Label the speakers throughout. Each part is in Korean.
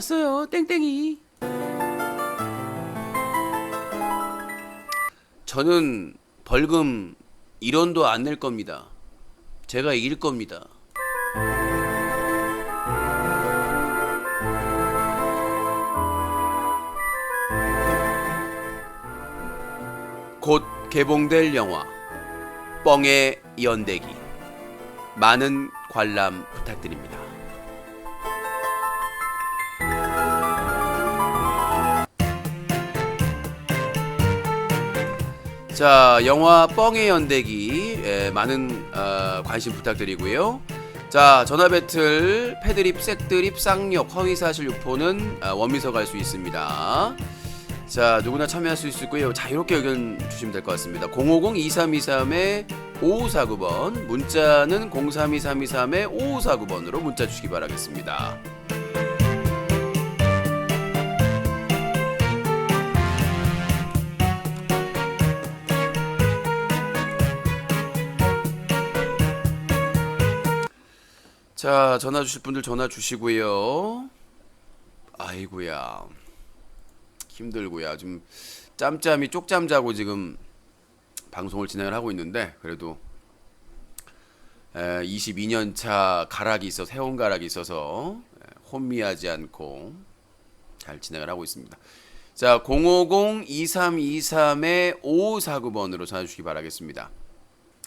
Speaker 1: 왔어요. 땡땡이. 저는 벌금 1원도 안 낼 겁니다. 제가 이길 겁니다. 곧 개봉될 영화 뻥의 연대기, 많은 관람 부탁드립니다. 자, 영화 뻥의 연대기, 많은 관심 부탁드리고요. 자, 전화 배틀 패드립, 색드립, 쌍욕, 허위사실 유포는 원미서 갈 수 있습니다. 자, 누구나 참여할 수 있고요. 자유롭게 의견 주시면 될 것 같습니다. 050-2323-5549번, 문자는 032323-5549번으로 문자 주시기 바라겠습니다. 자, 전화 주실 분들 전화 주시고요. 아이고야, 힘들고야. 지금 짬짬이 쪽잠 자고 지금 방송을 진행을 하고 있는데, 그래도 22년 차 가락이 있어서, 해온 가락이 있어서 혼미하지 않고 잘 진행을 하고 있습니다. 자, 050-2323-5549번으로 전화 주시기 바라겠습니다.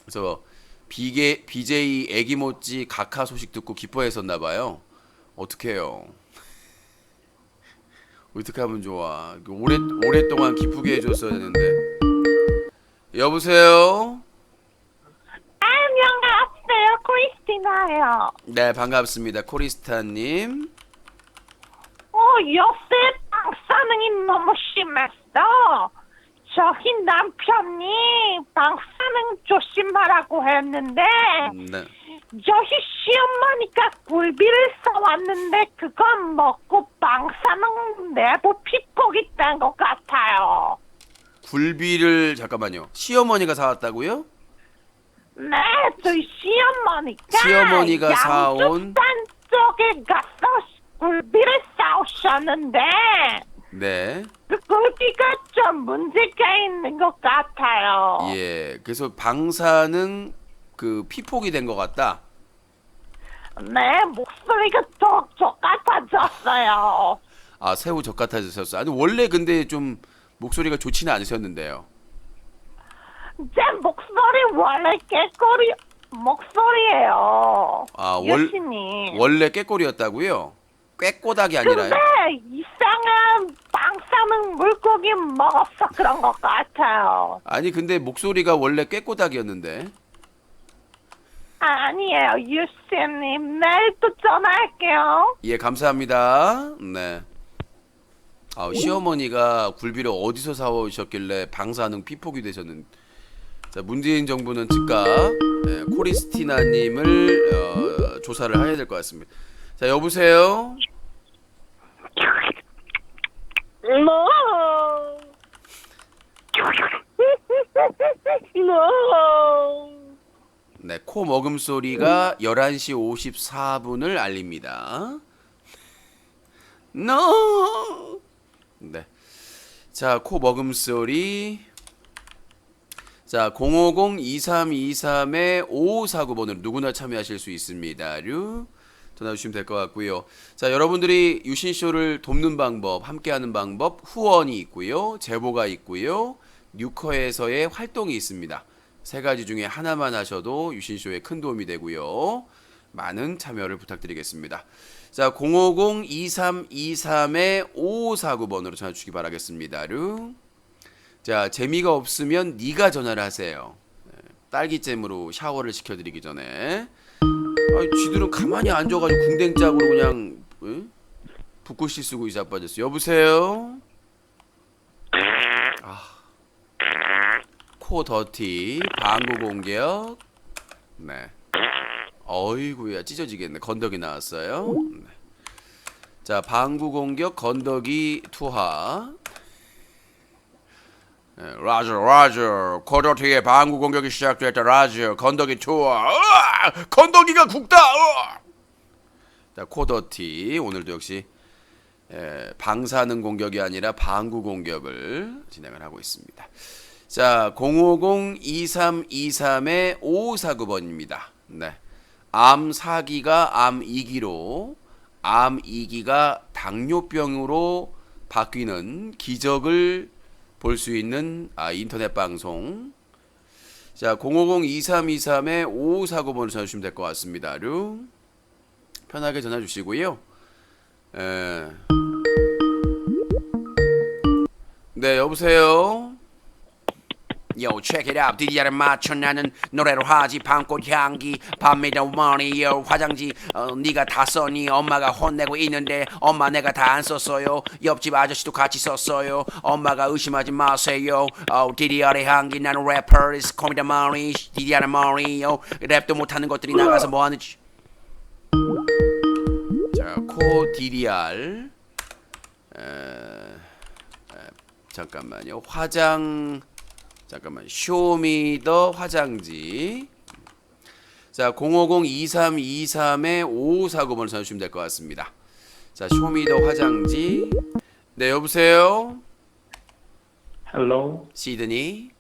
Speaker 1: 그래서 BJ 애기모찌 각하 소식 듣고 기뻐했었나봐요. 어떡해요. 어떻게 하면 좋아. 오랫동안 기쁘게 해줬어야 되는데. 여보세요?
Speaker 2: 안녕하세요, 크리스티나예요.
Speaker 1: 네, 반갑습니다. 코리스타님.
Speaker 2: 요새 방사능이 너무 심했어. 저희 남편이 방사능 조심하라고 했는데
Speaker 1: 네.
Speaker 2: 저희 시어머니가 굴비를 사왔는데 그건 먹고 방사능 내부 피폭이 된 것 같아요.
Speaker 1: 굴비를 잠깐만요. 시어머니가 사왔다고요?
Speaker 2: 네, 저희
Speaker 1: 시어머니가 사온
Speaker 2: 양주산 쪽에 가서 굴비를 사오셨는데
Speaker 1: 네.
Speaker 2: 그 굴비가 좀 문제가 있는 것 같아요.
Speaker 1: 예. 그래서 방사능 그 피폭이 된 것 같다.
Speaker 2: 네, 목소리가 톡톡 같아졌어요.
Speaker 1: 아, 새우 젓 같아지셨어요. 아니 원래 근데 좀 목소리가 좋지는 않으셨는데요.
Speaker 2: 제 목소리 원래 깨꼬리 목소리예요.
Speaker 1: 아,
Speaker 2: 여신님.
Speaker 1: 원래 꾀꼬리였다고요? 꾀꼬닥이 아니라요?
Speaker 2: 근데 이상한 방사능 물고기 먹어서 그런 것 같아요.
Speaker 1: 아니 근데 목소리가 원래 꾀꼬닥이었는데.
Speaker 2: 아니에요, 유씨님. 내일 또 전화할게요.
Speaker 1: 예, 감사합니다. 네. 아, 시어머니가 굴비를 어디서 사오셨길래 방사능 피폭이 되셨는. 자, 문재인 정부는 즉각 코리스티나님을 조사를 해야 될 것 같습니다. 자, 여보세요.
Speaker 2: No. No.
Speaker 1: 네, 코 먹음 소리가 11시 54분을 알립니다. No. 네. 자, 코 먹음 소리. 자, 050-2323-5549번으로 누구나 참여하실 수 있습니다. 전화 주시면 될 것 같고요. 자, 여러분들이 유신쇼를 돕는 방법, 함께하는 방법, 후원이 있고요. 제보가 있고요. 뉴커에서의 활동이 있습니다. 세 가지 중에 하나만 하셔도 유신쇼에 큰 도움이 되고요. 많은 참여를 부탁드리겠습니다. 자, 050-2323-5549번으로 전화 주시기 바라겠습니다. 자, 재미가 없으면 네가 전화를 하세요. 딸기잼으로 샤워를 시켜드리기 전에. 아니, 쥐들은 가만히 앉아가지고 궁뎅짝으로 그냥 붓글씨 쓰고 자빠졌어. 여보세요? 코 더티, 방구 공격. 네. 어이구야, 찢어지겠네. 건더기 나왔어요. 네. 자, 방구 공격, 건더기 투하. 네, 라저 코더티의 방구 공격이 시작됐다. 라저 건더기 투하. 건더기가 굵다. 자, 코더티 오늘도 역시 방사능 공격이 아니라 방구 공격을 진행을 하고 있습니다. 자, 050-2323의 5549번입니다. 네. 암 4기가 암 2기로 암 2기가 당뇨병으로 바뀌는 기적을 볼 수 있는 인터넷 방송. 자, 050-2323의 5549번을 전화 주시면 될 것 같습니다. 편하게 전화 주시고요. 네, 여보세요. Yo, check it out. DDR에 맞춰 나는 노래를 하지. 밤꽃 향기 밤에다 머니 요 화장지 네가 다 써니. 엄마가 혼내고 있는데 엄마 내가 다 안 썼어요. 옆집 아저씨도 같이 썼어요. 엄마가 의심하지 마세요. DDR의 향기 나는 래퍼. It's call me the money. DDR의 money. 랩도 못하는 것들이 나가서 뭐하는지. 자, 코 DDR. 잠깐만요. 잠깐만. 쇼미더 화장지. 자, 050-2323의 5549번을 전해주시면 될 것 같습니다. 자, 쇼미더 화장지. 네, 여보세요.
Speaker 3: Hello,
Speaker 1: 시드니.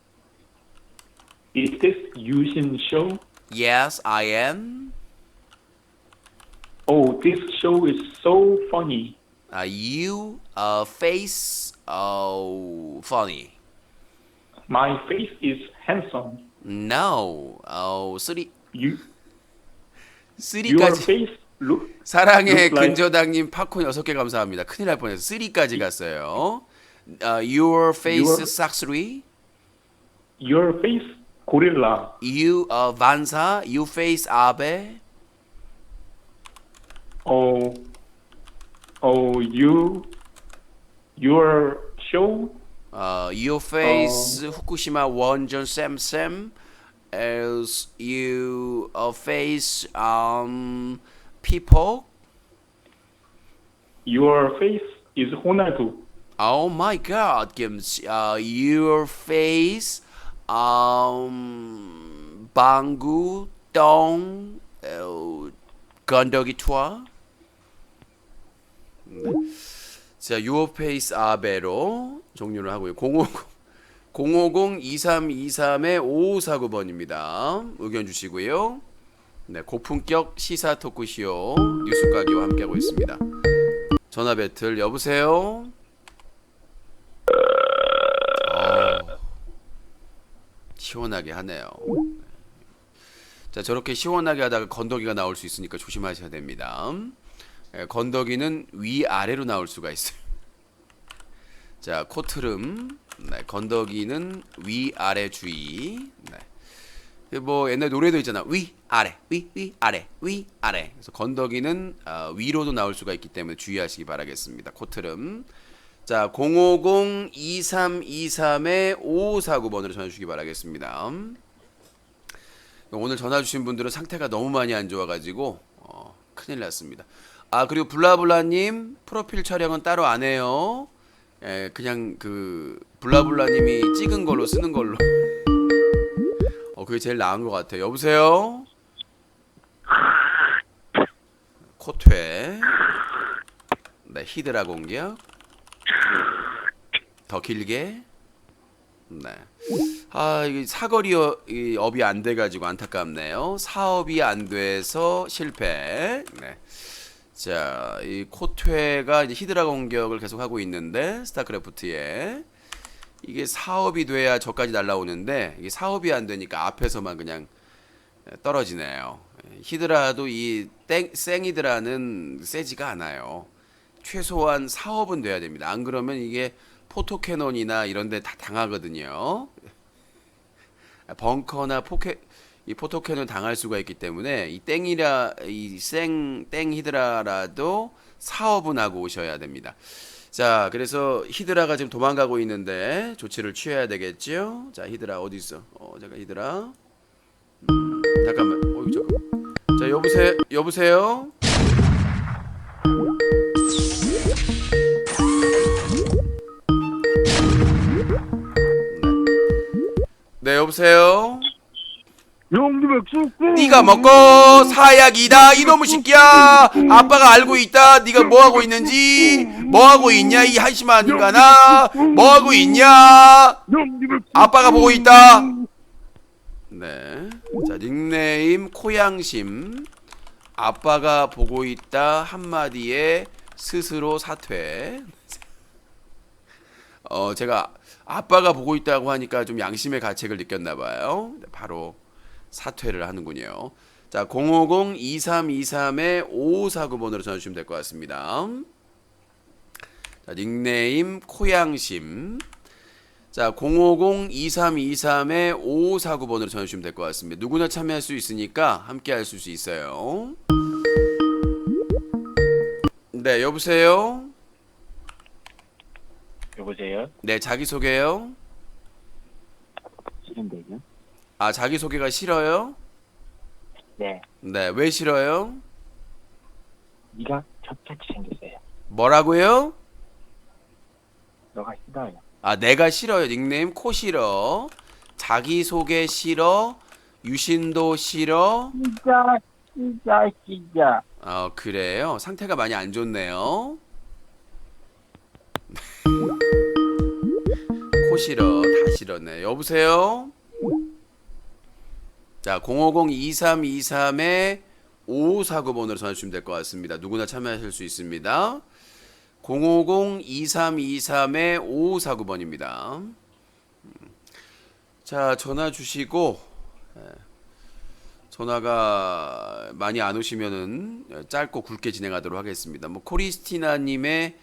Speaker 3: is this Yushin show?
Speaker 1: Yes, I am.
Speaker 3: Oh, this show is so funny.
Speaker 1: You face funny.
Speaker 3: My face is handsome.
Speaker 1: No.
Speaker 3: Your
Speaker 1: 3까지.
Speaker 3: face
Speaker 1: 사랑의
Speaker 3: looks like-
Speaker 1: 근저당님 팝콘 6개 감사합니다. 큰일 날 뻔해서 3까지 갔어요. Your face
Speaker 3: Your-
Speaker 1: 싹스리.
Speaker 3: your face gorilla.
Speaker 1: You 반사. You face 아베.
Speaker 3: Oh, your show.
Speaker 1: Your face 후쿠시마 원전 쌤쌤. As you face people.
Speaker 3: Your face is Ronaldo.
Speaker 1: Oh my God, Gims. Your face, 방구, 똥, 건더기 투하. 자, Your face 아베로 종료를 하고요. 050-2323의 5549번입니다. 의견 주시고요. 네, 고품격 시사 토크쇼 뉴스가기와 함께하고 있습니다. 전화 배틀 여보세요. 시원하게 하네요. 자, 저렇게 시원하게 하다가 건더기가 나올 수 있으니까 조심하셔야 됩니다. 건더기는 위아래로 나올 수가 있어요. 자, 코트름. 네, 건더기는 위아래 주의. 네. 뭐 옛날 노래도 있잖아. 위아래, 위아래, 위아래. 그래서 건더기는 위로도 나올 수가 있기 때문에 주의하시기 바라겠습니다. 코트름. 자, 050-2323의 5549번으로 전화 주시기 바라겠습니다. 오늘 전화 주신 분들은 상태가 너무 많이 안 좋아가지고 큰일 났습니다. 그리고 블라블라님 프로필 촬영은 따로 안 해요. 그냥 그 블라블라님이 찍은 걸로 쓰는 걸로. 그게 제일 나은 것 같아요. 여보세요. 코퇴. 네, 히드라 공격. 더 길게. 네. 이게 사거리 업이 안 돼가지고 안타깝네요. 사업이 안 돼서 실패. 네. 자, 이 코퇴가 이제 히드라 공격을 계속 하고 있는데 스타크래프트에 이게 사업이 돼야 저까지 날라오는데 이게 사업이 안 되니까 앞에서만 그냥 떨어지네요. 히드라도 이 생히드라는 세지가 않아요. 최소한 사업은 돼야 됩니다. 안 그러면 이게 포토캐논이나 이런 데 다 당하거든요. 벙커나 이 포토캐논 당할 수가 있기 때문에 이 히드라라도 사업은 하고 오셔야 됩니다. 자, 그래서 히드라가 지금 도망가고 있는데 조치를 취해야 되겠죠. 자, 히드라 어디 있어? 잠깐 히드라. 잠깐만. 잠깐. 자, 여보세요. 네, 여보세요.
Speaker 4: 용기 맥주고
Speaker 1: 네가 먹고 사약이다 이놈의 새끼야. 아빠가 알고 있다. 네가 뭐 하고 있는지. 뭐하고 있냐 이 한심한 인간아. 뭐하고 있냐.
Speaker 4: 형님의
Speaker 1: 아빠가 보고 있다. 네. 자, 닉네임 코양심. 아빠가 보고 있다 한마디에 스스로 사퇴. 제가 아빠가 보고 있다고 하니까 좀 양심의 가책을 느꼈나 봐요. 바로 사퇴를 하는군요. 자, 050-2323-5549번으로 전화 주시면 될 것 같습니다. 자, 닉네임 코양심. 자, 050-2323-5549번으로 전화 주시면 될 것 같습니다. 누구나 참여할 수 있으니까 함께 할 수 있어요. 네, 여보세요?
Speaker 5: 여보세요?
Speaker 1: 네, 자기소개요?
Speaker 5: 싫은데요?
Speaker 1: 아, 자기소개가 싫어요?
Speaker 5: 네.
Speaker 1: 네, 왜 싫어요?
Speaker 5: 네가 척같이 생겼어요.
Speaker 1: 뭐라고요?
Speaker 5: 너가 싫어요.
Speaker 1: 아, 내가 싫어요. 닉네임 코 싫어. 자기소개 싫어. 유신도 싫어.
Speaker 5: 진짜.
Speaker 1: 그래요? 상태가 많이 안 좋네요. 코 싫어. 다 싫었네. 여보세요? 자, 050-2323-5549번으로 전화 주시면 될 것 같습니다. 누구나 참여하실 수 있습니다. 050-2323-5549번입니다. 자, 전화 주시고 전화가 많이 안 오시면은 짧고 굵게 진행하도록 하겠습니다. 뭐 코리스티나님의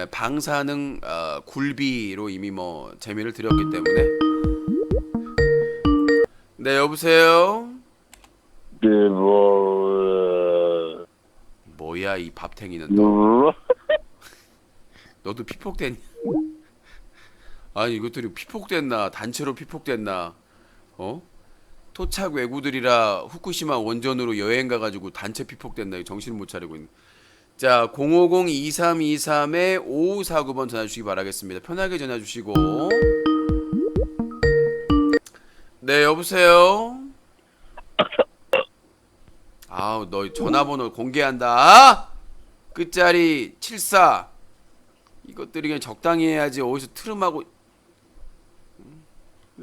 Speaker 1: 방사능 굴비로 이미 뭐 재미를 드렸기 때문에. 네, 여보세요. 뭐야 이 밥탱이는 또. 너도 피폭됐냐? 아니 이것들이 피폭됐나 단체로 피폭됐나? 토착 외구들이라 후쿠시마 원전으로 여행 가가지고 단체 피폭됐나? 정신을 못 차리고 있는. 자, 050-2323-5549번 전화 주시기 바라겠습니다. 편하게 전화 주시고. 네, 여보세요. 아우, 너 전화번호 공개한다. 끝자리 74. 이것들이 그냥 적당히 해야지. 어디서 트름하고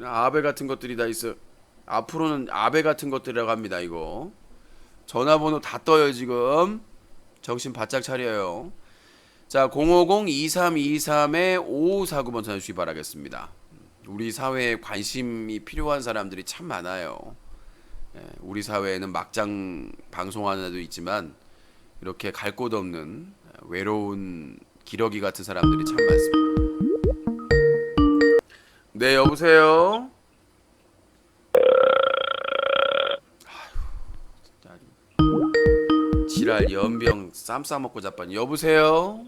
Speaker 1: 아베 같은 것들이 다 있어. 앞으로는 아베 같은 것들이라고 합니다. 이거 전화번호 다 떠요 지금. 정신 바짝 차려요. 자, 050-2323-5549번 전화 주시기 바라겠습니다. 우리 사회에 관심이 필요한 사람들이 참 많아요. 우리 사회에는 막장 방송하는 애도 있지만 이렇게 갈 곳 없는 외로운 기러기 같은 사람들이 참 많습니다. 네, 여보세요. 지랄 연병 쌈 싸먹고 자빠니. 여보세요.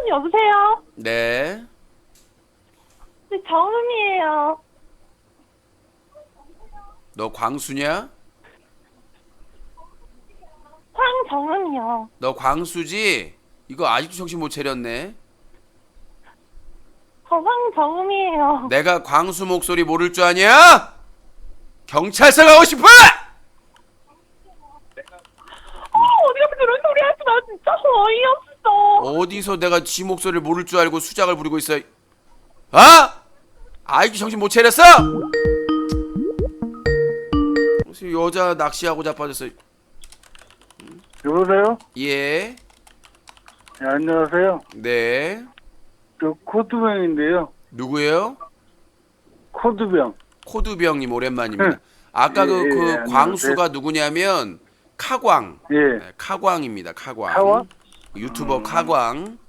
Speaker 2: 여보세요?
Speaker 1: 네.
Speaker 2: 네, 정은이에요.
Speaker 1: 너 광수냐?
Speaker 2: 황정은이요.
Speaker 1: 너 광수지? 이거 아직도 정신 못 차렸네.
Speaker 2: 저 황정은이에요.
Speaker 1: 내가 광수 목소리 모를 줄 아냐? 경찰서 가고 싶어?
Speaker 2: 어디 가서 그런 소리 하지 마. 진짜 어이없어.
Speaker 1: 어디서 내가 지 목소리를 모를 줄 알고 수작을 부리고 있어. 아직도 정신 못 차렸어? 무슨 여자 낚시하고 자빠졌어.
Speaker 4: 여보세요?
Speaker 1: 예.
Speaker 4: 네, 안녕하세요.
Speaker 1: 네.
Speaker 4: 저 코드병인데요.
Speaker 1: 누구예요?
Speaker 4: 코드병.
Speaker 1: 코드병님 오랜만입니다.
Speaker 4: 네.
Speaker 1: 아까 그
Speaker 4: 안녕하세요.
Speaker 1: 광수가 누구냐면 카광.
Speaker 4: 예.
Speaker 1: 네, 카광입니다. 카광.
Speaker 4: 카광?
Speaker 1: 유튜버 카광.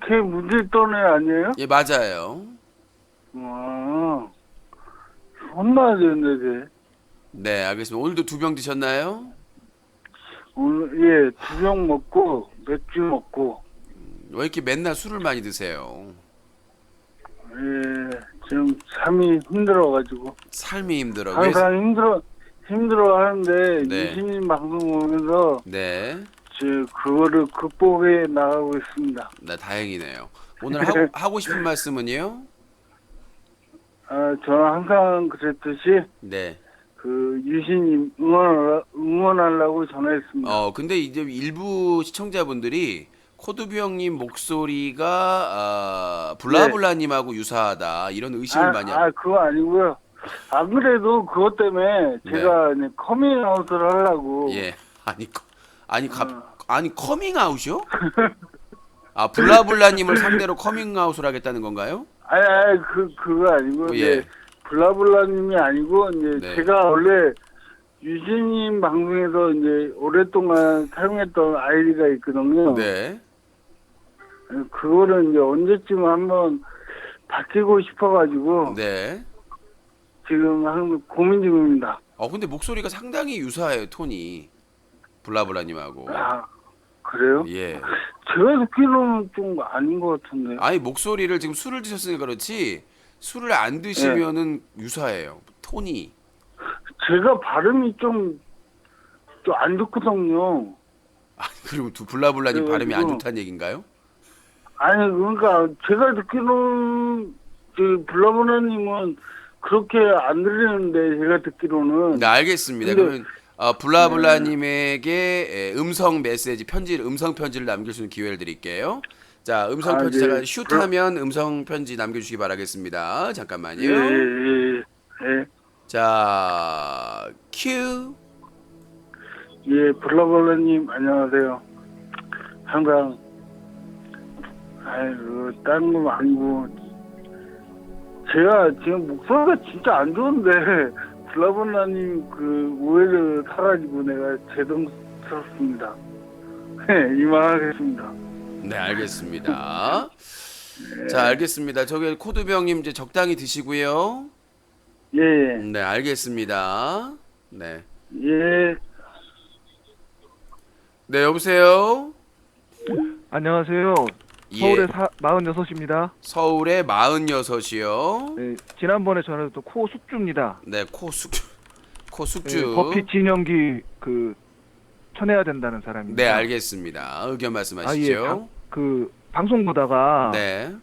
Speaker 4: 걔 문제 있던 애 아니에요?
Speaker 1: 예, 맞아요.
Speaker 4: 혼나야 되는데, 걔.
Speaker 1: 네, 알겠습니다. 오늘도 2병 드셨나요?
Speaker 4: 오늘, 예, 2병 먹고, 맥주 먹고,
Speaker 1: 왜 이렇게 맨날 술을 많이 드세요?
Speaker 4: 예, 지금 삶이 힘들어가지고.
Speaker 1: 삶이 힘들어.
Speaker 4: 항상 힘들어 하는데,
Speaker 1: 네.
Speaker 4: 유신님 방송 보면서,
Speaker 1: 네.
Speaker 4: 그거를 극복해 나가고 있습니다.
Speaker 1: 네, 다행이네요. 오늘 하고 싶은 말씀은요?
Speaker 4: 저는 항상 그랬듯이,
Speaker 1: 네.
Speaker 4: 그 유신님 응원하려고 전화했습니다.
Speaker 1: 근데 이제 일부 시청자분들이 코드뷰 형님 목소리가 블라블라님하고 유사하다 이런 의심을 많이 하고.
Speaker 4: 그거 아니고요. 안 그래도 그것 때문에 제가 이제 커밍아웃을 하려고.
Speaker 1: 예. 아니 커밍아웃이요? 아 블라블라님을 상대로 커밍아웃을 하겠다는 건가요?
Speaker 4: 그거 아니고
Speaker 1: 예.
Speaker 4: 이제 블라블라님이 아니고 이제
Speaker 1: 네.
Speaker 4: 제가 원래 유진님 방송에서 이제 오랫동안 사용했던 아이디가 있거든요.
Speaker 1: 네.
Speaker 4: 그거를 이제 언제쯤 한번 바뀌고 싶어가지고
Speaker 1: 네.
Speaker 4: 지금 한 고민 중입니다.
Speaker 1: 근데 목소리가 상당히 유사해요, 톤이. 블라블라님하고.
Speaker 4: 그래요?
Speaker 1: 예.
Speaker 4: 제가 듣기로는 좀 아닌 것 같은데.
Speaker 1: 아니 목소리를 지금 술을 드셨으니까 그렇지 술을 안 드시면은 유사해요, 톤이.
Speaker 4: 제가 발음이 좀 안 좋거든요.
Speaker 1: 그리고 블라블라님 발음이 안
Speaker 4: 그래가지고.
Speaker 1: 좋다는 얘기인가요?
Speaker 4: 아니 그러니까 제가 듣기로는 블라블라님은 그렇게 안 들리는데 제가 듣기로는
Speaker 1: 네, 알겠습니다.
Speaker 4: 근데-
Speaker 1: 그러면 블라블라님에게 음성 메시지 음성 편지를 남길 수 있는 기회를 드릴게요. 자, 음성 편지
Speaker 4: 네.
Speaker 1: 제가 슛하면 음성 편지 남겨주시기 바라겠습니다. 잠깐만요.
Speaker 4: 예.
Speaker 1: 자, 큐.
Speaker 4: 예, 블라블라님 안녕하세요. 항상 다른 건 아니고 제가 지금 목소리가 진짜 안 좋은데 블라블라님 그 오해를 사가지고 내가 죄송스럽습니다. 네, 이만하겠습니다.
Speaker 1: 네, 알겠습니다. 자, 알겠습니다. 저기 코드병님 이제 적당히 드시고요.
Speaker 4: 예.
Speaker 1: 네, 알겠습니다. 네.
Speaker 4: 예.
Speaker 1: 네, 여보세요.
Speaker 6: 안녕하세요.
Speaker 1: 예.
Speaker 6: 서울의 46입니다.
Speaker 1: 서울의 46이요.
Speaker 6: 네, 지난번에 전화드렸던 코숙주입니다.
Speaker 1: 네, 코숙주.
Speaker 6: 네, 버피 진연기 쳐내야 된다는 사람입니다.
Speaker 1: 네, 알겠습니다. 의견 말씀하시죠.
Speaker 6: 방송 보다가
Speaker 1: 네.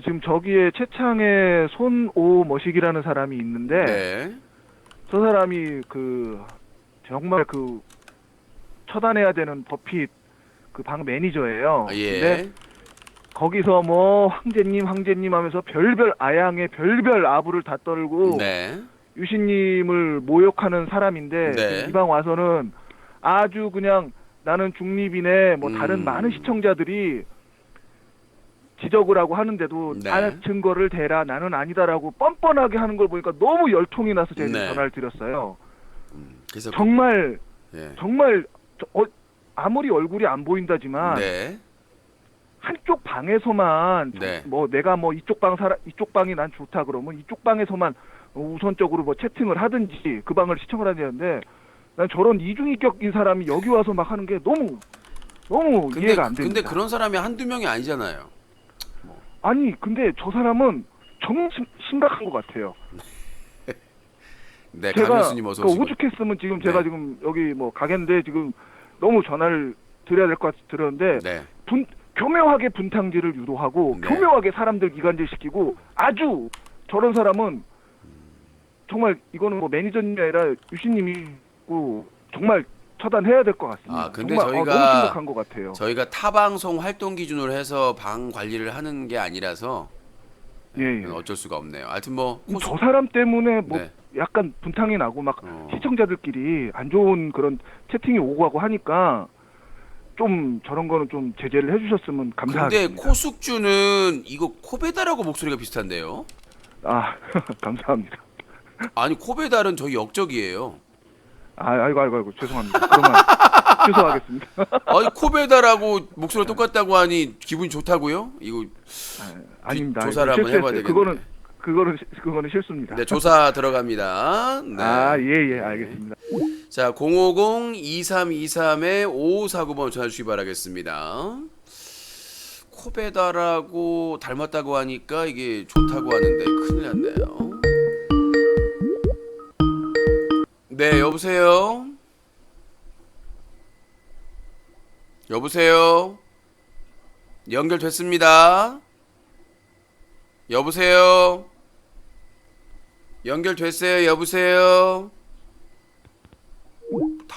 Speaker 6: 지금 저기에 채창에 손오머식이라는 사람이 있는데
Speaker 1: 네.
Speaker 6: 저 사람이 정말 처단해야 되는 버피 방 매니저예요.
Speaker 1: 예.
Speaker 6: 근데 거기서 뭐 황제님 하면서 별별 아양의 별별 아부를 다 떨고
Speaker 1: 네.
Speaker 6: 유신님을 모욕하는 사람인데
Speaker 1: 네.
Speaker 6: 이방 와서는 아주 그냥 나는 중립이네 뭐 다른
Speaker 1: 음.
Speaker 6: 많은 시청자들이 지적을 하고 하는데도
Speaker 1: 네.
Speaker 6: 증거를 대라 나는 아니다라고 뻔뻔하게 하는 걸 보니까 너무 열통이 나서 제가
Speaker 1: 네.
Speaker 6: 전화를 드렸어요.
Speaker 1: 그래서
Speaker 6: 정말
Speaker 1: 예.
Speaker 6: 아무리 얼굴이 안 보인다지만
Speaker 1: 네.
Speaker 6: 한쪽 방에서만
Speaker 1: 네.
Speaker 6: 내가 이쪽 방이 난 좋다 그러면 이쪽 방에서만 우선적으로 채팅을 하든지 그 방을 시청을 하는데 난 저런 이중인격인 사람이 여기 와서 막 하는 게 너무 이해가 안 됩니다.
Speaker 1: 근데 그런 사람이 한두 명이 아니잖아요.
Speaker 6: 아니 근데 저 사람은 정말 심각한 것 같아요.
Speaker 1: 네,
Speaker 6: 제가
Speaker 1: 강효수님 어서 오시고.
Speaker 6: 오죽했으면 지금
Speaker 1: 네.
Speaker 6: 제가 지금 여기 가게인데 지금 너무 전화를 드려야 될 것 같아서 드렸는데
Speaker 1: 네.
Speaker 6: 교묘하게 분탕질을 유도하고
Speaker 1: 네.
Speaker 6: 교묘하게 사람들 이간질시키고 아주 저런 사람은 정말 이거는 매니저님이 아니라 유신님이고 정말 처단해야 될 것 같습니다.
Speaker 1: 근데
Speaker 6: 정말
Speaker 1: 저희가
Speaker 6: 너무 심각한 것 같아요.
Speaker 1: 저희가 타방송 활동 기준으로 해서 방 관리를 하는 게 아니라서
Speaker 6: 예.
Speaker 1: 어쩔 수가 없네요. 하여튼
Speaker 6: 저 사람 때문에
Speaker 1: 네.
Speaker 6: 약간 분탕이 나고 막
Speaker 1: 어.
Speaker 6: 시청자들끼리 안 좋은 그런 채팅이 오고 가고 하니까 좀 저런 거는 좀 제재를 해주셨으면
Speaker 1: 근데
Speaker 6: 감사하겠습니다.
Speaker 1: 코숙주는 이거 코베달하고 목소리가 비슷한데요?
Speaker 6: 감사합니다.
Speaker 1: 아니 코베달은 저희 역적이에요.
Speaker 6: 아이고 죄송합니다. 그러면 취소하겠습니다.
Speaker 1: 아니 코베달하고 목소리 똑같다고 하니 기분이 좋다고요? 이거
Speaker 6: 아닙니다.
Speaker 1: 조사를 한번 해봐야 되겠네.
Speaker 6: 그거는 실수입니다.
Speaker 1: 네, 조사 들어갑니다. 네.
Speaker 6: 예, 알겠습니다.
Speaker 1: 자, 050-2323-5549번 전화 주시기 바라겠습니다. 코베달하고 닮았다고 하니까 이게 좋다고 하는데 큰일 났네요. 네, 여보세요? 여보세요? 연결됐습니다. 여보세요? 연결됐어요. 여보세요?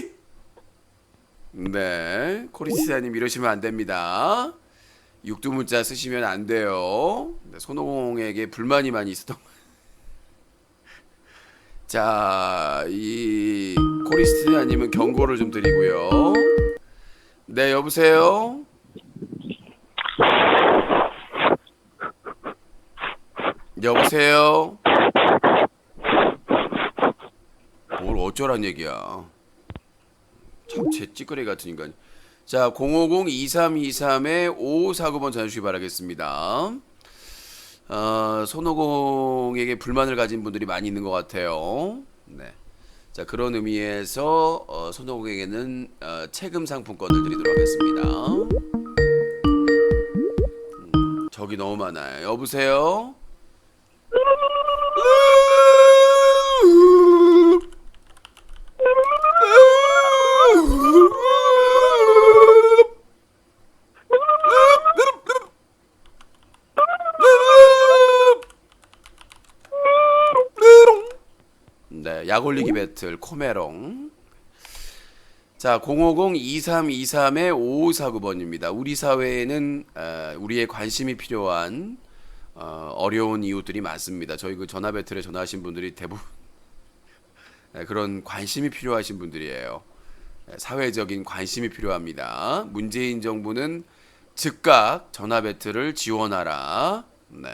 Speaker 1: 코리스티. 네, 코리스티님 이러시면 안 됩니다. 육두문자 쓰시면 안 돼요. 네, 손오공에게 불만이 많이 있었던. 자, 이 코리스티나님은 경고를 좀 드리고요. 네, 여보세요. 여보세요. 뭘 어쩌란 얘기야. 참 제 찌끄레 같은 인간. 자, 050-2323-5549번 전해주시기 바라겠습니다. 손오공에게 불만을 가진 분들이 많이 있는 것 같아요. 네. 자, 그런 의미에서 손오공에게는 체금 상품권을 드리도록 하겠습니다. 적이 너무 많아요. 여보세요? 네, 약올리기 배틀 코메롱. 자, 050-2323-5549번입니다. 우리 사회에는 우리의 관심이 필요한 어려운 이웃들이 많습니다. 저희 그 전화 배틀에 전화하신 분들이 대부분 그런 관심이 필요하신 분들이에요. 사회적인 관심이 필요합니다. 문재인 정부는 즉각 전화 배틀을 지원하라. 네.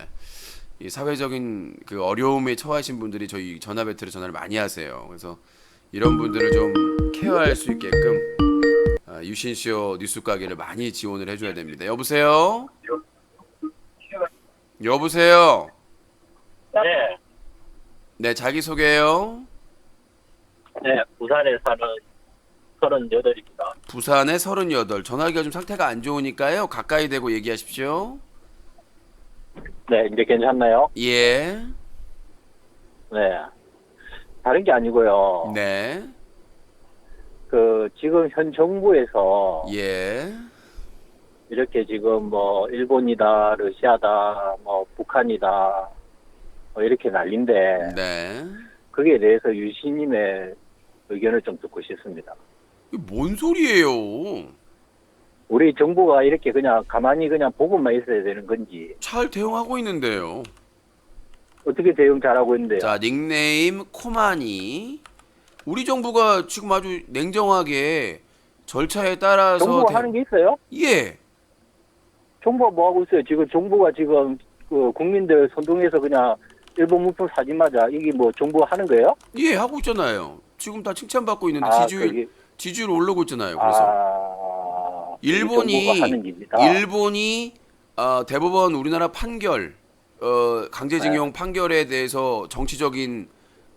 Speaker 1: 이 사회적인 그 어려움에 처하신 분들이 저희 전화 배틀에 전화를 많이 하세요. 그래서 이런 분들을 좀 케어할 수 있게끔 유신쇼 뉴스 가게를 많이 지원을 해줘야 됩니다. 여보세요? 여보세요?
Speaker 5: 네.
Speaker 1: 네, 자기소개요.
Speaker 5: 네, 부산에 사는 38입니다.
Speaker 1: 부산의 38. 전화기가 좀 상태가 안 좋으니까요. 가까이 대고 얘기하십시오.
Speaker 5: 네, 이제 괜찮나요?
Speaker 1: 예.
Speaker 5: 네. 다른 게 아니고요.
Speaker 1: 네.
Speaker 5: 그 지금 현 정부에서
Speaker 1: 예.
Speaker 5: 이렇게 지금 뭐 일본이다, 러시아다, 뭐 북한이다, 뭐 이렇게 난린데
Speaker 1: 네.
Speaker 5: 거기에 대해서 유시님의 의견을 좀 듣고 싶습니다.
Speaker 1: 이게 뭔 소리예요?
Speaker 5: 우리 정부가 이렇게 그냥 가만히 그냥 보고만 있어야 되는 건지
Speaker 1: 잘 대응하고 있는데요.
Speaker 5: 어떻게 대응 잘하고 있는데요?
Speaker 1: 자, 닉네임 코마니. 우리 정부가 지금 아주 냉정하게 절차에 따라서
Speaker 5: 정부가 하는 게 있어요?
Speaker 1: 예.
Speaker 5: 정부가 뭐 하고 있어요? 지금 정부가 지금 그 국민들 선동해서 그냥 일본 물품 사지 마자 이게 뭐 정부가 하는 거예요?
Speaker 1: 예, 하고 있잖아요. 지금 다 칭찬받고 있는데
Speaker 5: 아,
Speaker 1: 지지율
Speaker 5: 그게-
Speaker 1: 지지율 오르고 있잖아요. 그래서
Speaker 5: 아 정부가 하는 일이다.
Speaker 1: 일본이 대법원 우리나라 판결 강제징용 판결에 대해서 정치적인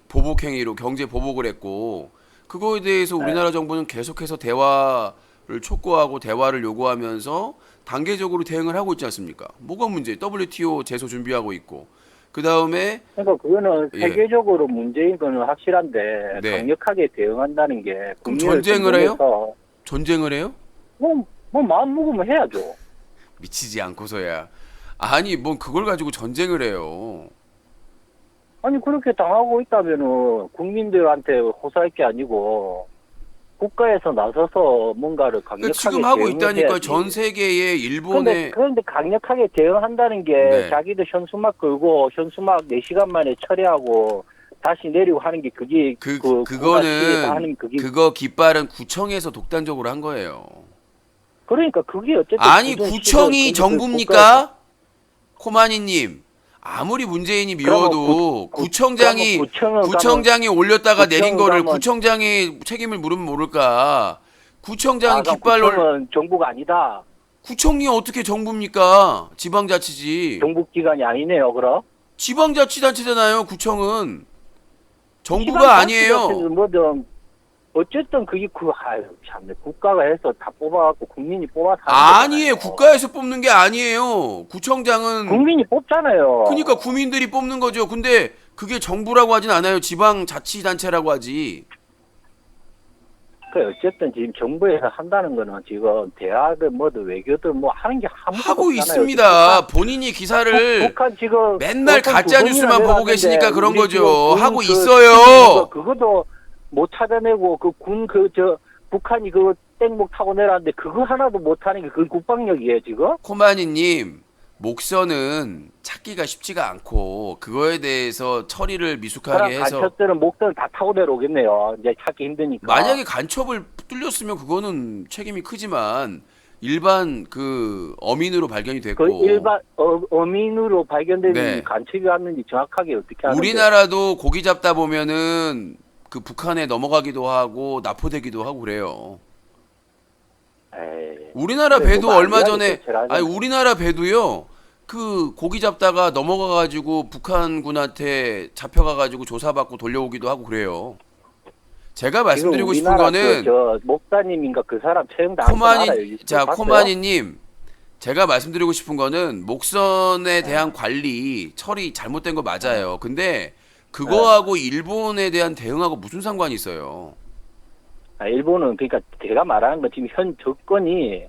Speaker 1: 보복 행위로 경제 보복을 했고 그거에 대해서 우리나라 정부는 계속해서 대화를 촉구하고 대화를 요구하면서 단계적으로 대응을 하고 있지 않습니까? 뭐가 문제? WTO 제소 준비하고 있고 그 다음에
Speaker 5: 그러니까 그거는
Speaker 1: 예.
Speaker 5: 세계적으로 문제인 거는 확실한데
Speaker 1: 네.
Speaker 5: 강력하게 대응한다는 게
Speaker 1: 그럼
Speaker 5: 국민을
Speaker 1: 전쟁을 해요?
Speaker 5: 선동해서
Speaker 1: 전쟁을 해요?
Speaker 5: 뭐 마음 먹으면 해야죠.
Speaker 1: 미치지 않고서야 아니 뭔 그걸 가지고 전쟁을 해요.
Speaker 5: 아니 그렇게 당하고 있다면은 국민들한테 호소할 게 아니고 국가에서 나서서 뭔가를 강력하게
Speaker 1: 그러니까 지금 하고
Speaker 5: 대응을
Speaker 1: 있다니까
Speaker 5: 해야지.
Speaker 1: 전 세계의 일본의
Speaker 5: 그런데 강력하게 대응한다는 게
Speaker 1: 네.
Speaker 5: 자기들 현수막 걸고 현수막 4시간 만에 처리하고 다시 내리고 하는 게 그게 하는 그게
Speaker 1: 그거 깃발은 구청에서 독단적으로 한 거예요.
Speaker 5: 그러니까 그게 어쨌든
Speaker 1: 아니
Speaker 5: 굳은
Speaker 1: 구청이
Speaker 5: 시설,
Speaker 1: 정부입니까? 코마니님 아무리 문재인이 미워도 구청장이 올렸다가 내린 거를 구청장이 책임을 물으면 모를까? 구청장이 깃발로
Speaker 5: 구청은 정부가 아니다.
Speaker 1: 구청이 어떻게 정부입니까? 지방자치지.
Speaker 5: 정부기관이 아니네요, 그럼.
Speaker 1: 지방자치단체잖아요. 구청은 정부가 아니에요.
Speaker 5: 뭐든 어쨌든 그게 참네. 국가가 해서 다 뽑아갖고 국민이 뽑아서 하는
Speaker 1: 아니에요.
Speaker 5: 거잖아요.
Speaker 1: 국가에서 뽑는 게 아니에요. 구청장은
Speaker 5: 국민이 뽑잖아요.
Speaker 1: 그러니까 국민들이 뽑는 거죠. 근데 그게 정부라고 하진 않아요. 지방자치단체라고 하지.
Speaker 5: 어쨌든 지금 정부에서 한다는 거는 지금 대학을 뭐든 외교든 뭐 하는 게 아무것도
Speaker 1: 하고
Speaker 5: 없잖아요.
Speaker 1: 있습니다. 본인이 기사를
Speaker 5: 북한 지금
Speaker 1: 맨날
Speaker 5: 어떤
Speaker 1: 가짜 뉴스만
Speaker 5: 부동이나
Speaker 1: 보고 계시니까
Speaker 5: 내놨는데
Speaker 1: 그런
Speaker 5: 우리
Speaker 1: 거죠.
Speaker 5: 지금
Speaker 1: 하고
Speaker 5: 그
Speaker 1: 있어요.
Speaker 5: 그것도 못 찾아내고 북한이 그 땡목 타고 내놨는데 그거 하나도 못 하는 게 그 국방력이에요 지금?
Speaker 1: 코마니님 목선은 찾기가 쉽지가 않고 그거에 대해서 처리를 미숙하게 해서
Speaker 5: 간첩들은 목선 다 타고 내려오겠네요. 이제 찾기 힘드니까.
Speaker 1: 만약에 간첩을 뚫렸으면 그거는 책임이 크지만 일반 그 어민으로 발견이 됐고
Speaker 5: 그 일반 어민으로 발견된
Speaker 1: 네.
Speaker 5: 간첩이 왔는지 정확하게 어떻게 하는데?
Speaker 1: 우리나라도 고기 잡다 보면은 그 북한에 넘어가기도 하고 납포되기도 하고 그래요.
Speaker 5: 에이,
Speaker 1: 우리나라
Speaker 5: 근데
Speaker 1: 배도
Speaker 5: 뭐
Speaker 1: 얼마
Speaker 5: 말이라도
Speaker 1: 전에
Speaker 5: 제일 하잖아요.
Speaker 1: 아니 우리나라 배도요. 그 고기 잡다가 넘어가 가지고 북한군한테 잡혀가 가지고 조사받고 돌려오기도 하고 그래요. 제가 말씀드리고 싶은 거는
Speaker 5: 저 목사님인가 그 사람 처형당한 거 알아요.
Speaker 1: 코마니님 제가 말씀드리고 싶은 거는 목선에 대한 관리 처리 잘못된 거 맞아요. 근데 그거하고 일본에 대한 대응하고 무슨 상관이 있어요?
Speaker 5: 일본은 그러니까 제가 말하는 건 지금 현 정권이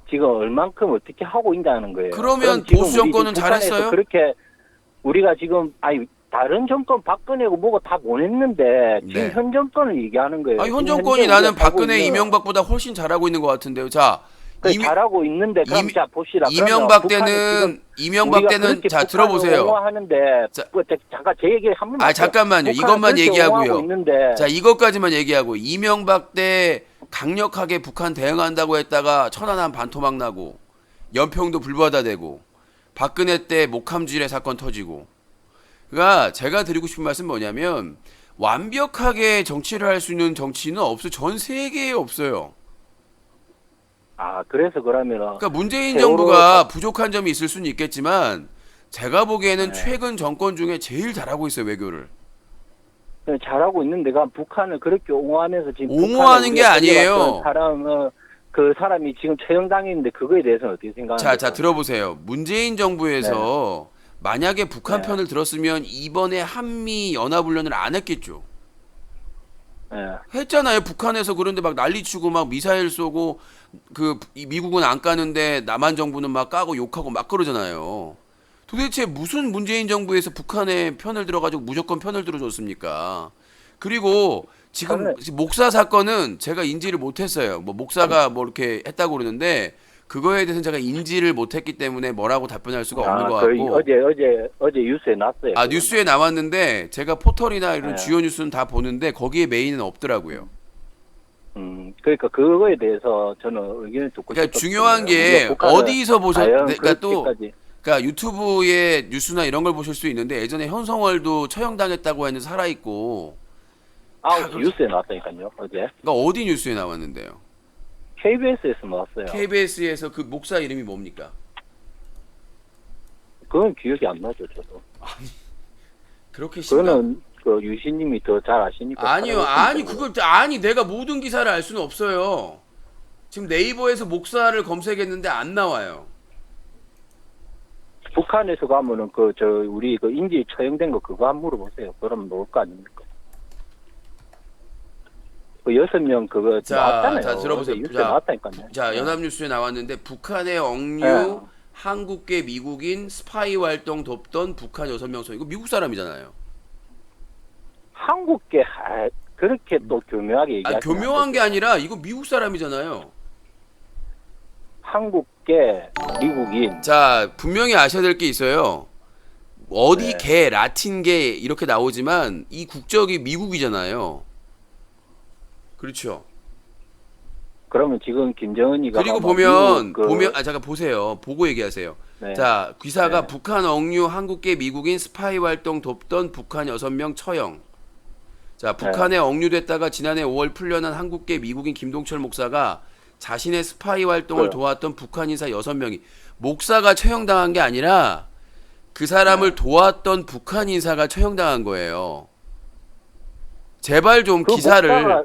Speaker 5: 지금 얼만큼 어떻게 하고 있다는 거예요.
Speaker 1: 그러면
Speaker 5: 지금
Speaker 1: 보수
Speaker 5: 우리
Speaker 1: 정권은
Speaker 5: 북한에서
Speaker 1: 잘했어요?
Speaker 5: 그렇게 우리가 지금 다른 정권 박근혜고 뭐고 다 보냈는데 지금
Speaker 1: 네.
Speaker 5: 현 정권을 얘기하는 거예요.
Speaker 1: 아니, 현
Speaker 5: 지금
Speaker 1: 정권이
Speaker 5: 현재
Speaker 1: 나는
Speaker 5: 우리가 하고
Speaker 1: 박근혜
Speaker 5: 있는
Speaker 1: 이명박보다 훨씬 잘하고 있는 것 같은데요. 자,
Speaker 5: 잘하고 있는데 그럼 자 봅시다.
Speaker 1: 이명박
Speaker 5: 그러면
Speaker 1: 때는 자 들어보세요.
Speaker 5: 옹호하는데
Speaker 1: 자,
Speaker 5: 잠깐 제 얘기 한 번만.
Speaker 1: 잠깐만요.
Speaker 5: 북한은
Speaker 1: 이것만
Speaker 5: 그렇게
Speaker 1: 얘기하고요.
Speaker 5: 옹호하고 있는데
Speaker 1: 자, 이것까지만 얘기하고 이명박 때 강력하게 북한 대응한다고 했다가 천안함 반토막 나고 연평도 불바다되고 박근혜 때 목함지뢰 사건 터지고. 그러니까 제가 드리고 싶은 말씀 뭐냐면 완벽하게 정치를 할 수 있는 정치인은 없어. 전 세계에 없어요.
Speaker 5: 그래서 그러면은
Speaker 1: 그러니까 문재인
Speaker 5: 세월호
Speaker 1: 정부가 부족한 점이 있을 수는 있겠지만 제가 보기에는
Speaker 5: 네.
Speaker 1: 최근 정권 중에 제일 잘하고 있어요, 외교를.
Speaker 5: 잘하고 있는데 북한을 그렇게 옹호하면서 지금
Speaker 1: 옹호하는 게 아니에요.
Speaker 5: 그 사람이 지금 처형당했는데 그거에 대해서는 어떻게 생각하세요?
Speaker 1: 자, 들어보세요. 문재인 정부에서 만약에 북한
Speaker 5: 네.
Speaker 1: 편을 들었으면 이번에 한미 연합훈련을 안 했겠죠. 했잖아요. 북한에서 그런데 막 난리치고 막 미사일 쏘고 미국은 안 까는데 남한 정부는 막 까고 욕하고 막 그러잖아요. 도대체 무슨 문재인 정부에서 북한의 편을 들어가지고 무조건 편을 들어줬습니까? 그리고 지금 목사 사건은 제가 인지를 못했어요. 뭐 목사가 뭐 이렇게 했다고 그러는데 그거에 대해서는 제가 인지를 못했기 때문에 뭐라고 답변할 수가 없는 것 같고.
Speaker 5: 어제 뉴스에 났어요.
Speaker 1: 뉴스에 나왔는데 제가 포털이나 이런
Speaker 5: 네.
Speaker 1: 주요 뉴스는 다 보는데 거기에 메인은 없더라고요.
Speaker 5: 그러니까 그거에 대해서 저는 의견을 듣고
Speaker 1: 그러니까
Speaker 5: 싶었어요.
Speaker 1: 중요한 게 어디서 그러니까 또
Speaker 5: 그렇게까지.
Speaker 1: 그러니까 유튜브에 뉴스나 이런 걸 보실 수 있는데 예전에 현성월도 처형당했다고 했는데 살아 있고.
Speaker 5: 뉴스에 나왔다니까요. 어제.
Speaker 1: 그러니까 어디 뉴스에 나왔는데요?
Speaker 5: KBS에서 나왔어요.
Speaker 1: KBS에서 그 목사 이름이 뭡니까?
Speaker 5: 그건 기억이 안 나죠, 저도.
Speaker 1: 그렇게 심각...
Speaker 5: 그거는 그 유신님이 더 잘 아시니까.
Speaker 1: 아니요, 아니 그걸 아니 내가 모든 기사를 알 수는 없어요. 지금 네이버에서 목사를 검색했는데 안 나와요.
Speaker 5: 북한에서 가면은 우리 그 인지 처형된 거 그거 한 물어보세요. 그러면 나올 거 아닙니까? 그 6명 그거 나왔잖아요.
Speaker 1: 자 들어보세요.
Speaker 5: 뉴스에 나왔다니까요.
Speaker 1: 자 연합뉴스에 나왔는데 북한의 억류
Speaker 5: 네.
Speaker 1: 한국계 미국인 스파이 활동 돕던 북한 6명 소 이거 미국 사람이잖아요.
Speaker 5: 한국계 그렇게 또 교묘하게
Speaker 1: 아,
Speaker 5: 얘기하시면
Speaker 1: 교묘한 게 아니라 이거 미국 사람이잖아요.
Speaker 5: 한국계 미국인.
Speaker 1: 자 분명히 아셔야 될 게 있어요. 어디
Speaker 5: 네.
Speaker 1: 계 라틴계 이렇게 나오지만 이 국적이 미국이잖아요. 그렇죠.
Speaker 5: 그러면 지금 김정은이가
Speaker 1: 그리고
Speaker 5: 아마
Speaker 1: 보면
Speaker 5: 미국
Speaker 1: 보면 잠깐 보세요. 보고 얘기하세요.
Speaker 5: 네.
Speaker 1: 자 기사가
Speaker 5: 네.
Speaker 1: 북한 억류 한국계 미국인 스파이 활동 돕던 북한 6명 처형. 자 북한에 억류됐다가 지난해 5월 풀려난 한국계 미국인 김동철 목사가 자신의 스파이 활동을
Speaker 5: 그래요.
Speaker 1: 도왔던 북한 인사 6명이 목사가 처형당한 게 아니라 그 사람을 도왔던 북한 인사가 처형당한 거예요. 제발 좀
Speaker 5: 그
Speaker 1: 기사를
Speaker 5: 목사가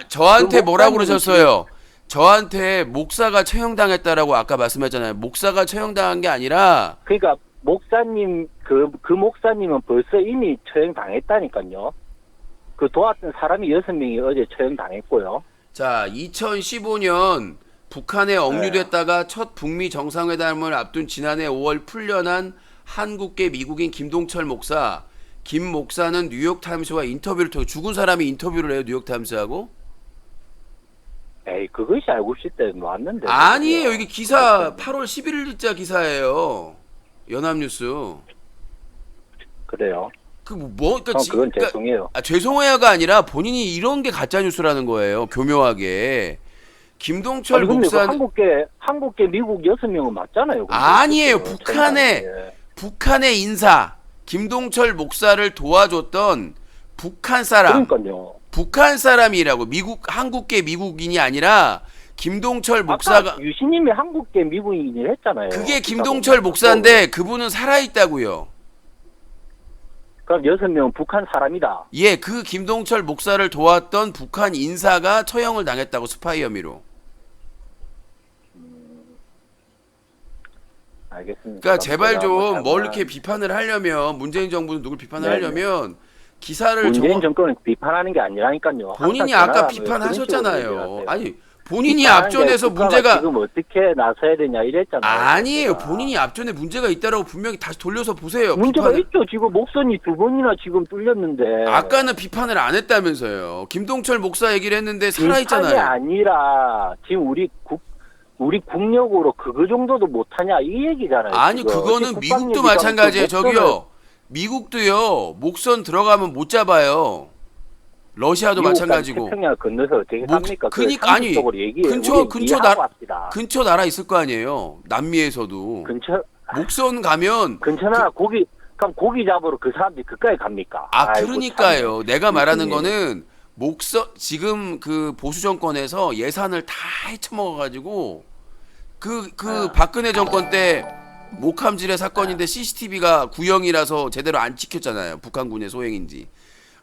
Speaker 1: 저한테
Speaker 5: 그
Speaker 1: 뭐라고
Speaker 5: 목사님이
Speaker 1: 그러셨어요? 저한테 목사가 처형당했다라고 아까 말씀했잖아요. 목사가 처형당한 게 아니라
Speaker 5: 그러니까 목사님 그 목사님은 벌써 이미 처형당했다니까요. 그 도왔던 사람이 6명이 어제 처형당했고요.
Speaker 1: 자 2015년 북한에 억류됐다가 첫 북미 정상회담을 앞둔 지난해 5월 풀려난 한국계 미국인 김동철 목사. 김 목사는 뉴욕타임스와 인터뷰를 통해 죽은 사람이 인터뷰를 해요. 뉴욕타임스하고.
Speaker 5: 에이 그것이 알고 싶을 때 왔는데.
Speaker 1: 아니에요. 이게 기사 8월 11일자 기사예요. 연합뉴스.
Speaker 5: 그래요.
Speaker 1: 그러니까
Speaker 5: 그건 죄송해요.
Speaker 1: 죄송해요가 아니라 본인이 이런 게 가짜 뉴스라는 거예요. 교묘하게. 김동철
Speaker 5: 아니, 근데
Speaker 1: 목사는
Speaker 5: 한국계 미국 6명은 맞잖아요. 근데.
Speaker 1: 아니에요.
Speaker 5: 그렇죠.
Speaker 1: 북한의 인사 김동철 목사를 도와줬던 북한 사람.
Speaker 5: 그러니까요.
Speaker 1: 북한 사람이라고 한국계 미국인이 아니라 김동철 목사가
Speaker 5: 아까 유신님이 한국계 미국인을 했잖아요.
Speaker 1: 그게 김동철 목사인데 그분은 살아있다고요.
Speaker 5: 그럼 6명 북한 사람이다.
Speaker 1: 예, 그 김동철 목사를 도왔던 북한 인사가 처형을 당했다고 스파이 혐의로.
Speaker 5: 알겠습니다.
Speaker 1: 그러니까 제발
Speaker 5: 제가
Speaker 1: 좀
Speaker 5: 뭐
Speaker 1: 뭘 이렇게 비판을 하려면 문재인 정부는 누굴 비판을
Speaker 5: 네네.
Speaker 1: 하려면 기사를
Speaker 5: 문재인 정권을 비판하는 게 아니라니까요.
Speaker 1: 본인이
Speaker 5: 항상
Speaker 1: 아까
Speaker 5: 전화하면 그런 식으로
Speaker 1: 비판하셨잖아요.
Speaker 5: 얘기하세요.
Speaker 1: 아니 본인이
Speaker 5: 비판하는
Speaker 1: 앞전에서
Speaker 5: 게 국가가
Speaker 1: 문제가
Speaker 5: 지금 어떻게 나서야 되냐 이랬잖아요.
Speaker 1: 아니에요.
Speaker 5: 제가.
Speaker 1: 본인이 앞전에 문제가 있다라고 분명히 다시 돌려서 보세요.
Speaker 5: 문제가
Speaker 1: 비판을-
Speaker 5: 있죠. 지금 목선이 2번이나 지금 뚫렸는데.
Speaker 1: 아까는 비판을 안 했다면서요. 김동철 목사 얘기를 했는데
Speaker 5: 비판이
Speaker 1: 살아있잖아요.
Speaker 5: 아니라 지금 우리 국력으로 그거 정도도 못하냐 이 얘기잖아요.
Speaker 1: 아니
Speaker 5: 지금.
Speaker 1: 그거는
Speaker 5: 어제
Speaker 1: 미국도
Speaker 5: 국방얘기가
Speaker 1: 마찬가지예요.
Speaker 5: 그 목선을-
Speaker 1: 저기요. 미국도요. 목선 들어가면 못 잡아요. 러시아도
Speaker 5: 미국까지
Speaker 1: 마찬가지고.
Speaker 5: 태평양 건너서 어떻게 삽니까?
Speaker 1: 그러니까 아니 근처 나라 있을 거 아니에요. 남미에서도 목선 가면
Speaker 5: 근처 나라 고기 잡으러 그 사람들이 그까지 갑니까? 아이고,
Speaker 1: 그러니까요. 내가 말하는
Speaker 5: 예.
Speaker 1: 거는 목선 지금 그 보수 정권에서 예산을 다 헤쳐먹어 가지고 그 박근혜 정권 때 목함질의 사건인데 CCTV가 구형이라서 제대로 안 찍혔잖아요. 북한군의 소행인지.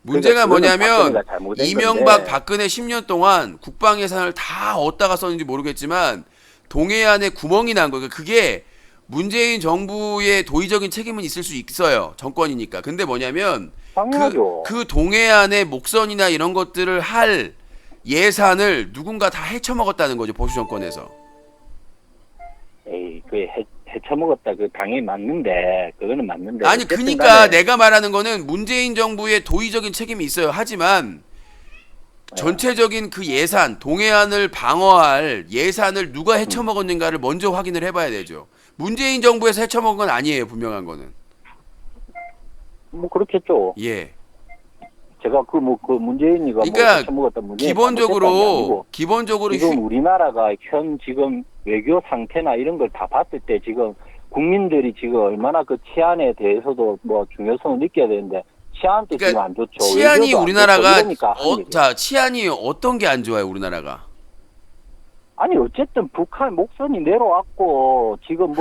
Speaker 1: 문제가
Speaker 5: 그러니까
Speaker 1: 뭐냐면
Speaker 5: 박근혜가 잘못된
Speaker 1: 이명박
Speaker 5: 건데.
Speaker 1: 박근혜 10년 동안 국방 예산을 다 어디다가 썼는지 모르겠지만 동해안에 구멍이 난 거예요. 그게 문재인 정부의 도의적인 책임은 있을 수 있어요. 정권이니까. 근데 뭐냐면
Speaker 5: 당연하죠.
Speaker 1: 그 동해안의 목선이나 이런 것들을 할 예산을 누군가 다 헤쳐먹었다는 거죠. 보수 정권에서.
Speaker 5: 에이, 그 헤쳐먹었다. 그 당연히 맞는데 그거는 맞는데.
Speaker 1: 아니
Speaker 5: 어쨌든
Speaker 1: 그러니까
Speaker 5: 간에
Speaker 1: 내가 말하는 거는 문재인 정부의 도의적인 책임이 있어요. 하지만 전체적인 그 예산, 동해안을 방어할 예산을 누가 헤쳐먹었는가를 먼저 확인을 해봐야 되죠. 문재인 정부에서 헤쳐먹은 건 아니에요. 분명한 거는.
Speaker 5: 뭐 그렇겠죠.
Speaker 1: 예.
Speaker 5: 제가 그 문재인이가
Speaker 1: 그러니까
Speaker 5: 헤쳐먹었다. 문재인이
Speaker 1: 기본적으로
Speaker 5: 지금 우리나라가 현 지금 외교 상태나 이런 걸 다 봤을 때 지금 국민들이 지금 얼마나 그 치안에 대해서도 뭐 중요성을 느껴야 되는데 치안도 지금 안 좋죠.
Speaker 1: 치안이
Speaker 5: 외교도 안
Speaker 1: 우리나라가
Speaker 5: 좋고 이러니까
Speaker 1: 치안이 어떤 게 안 좋아요, 우리나라가?
Speaker 5: 아니 어쨌든 북한 목선이 내려왔고 지금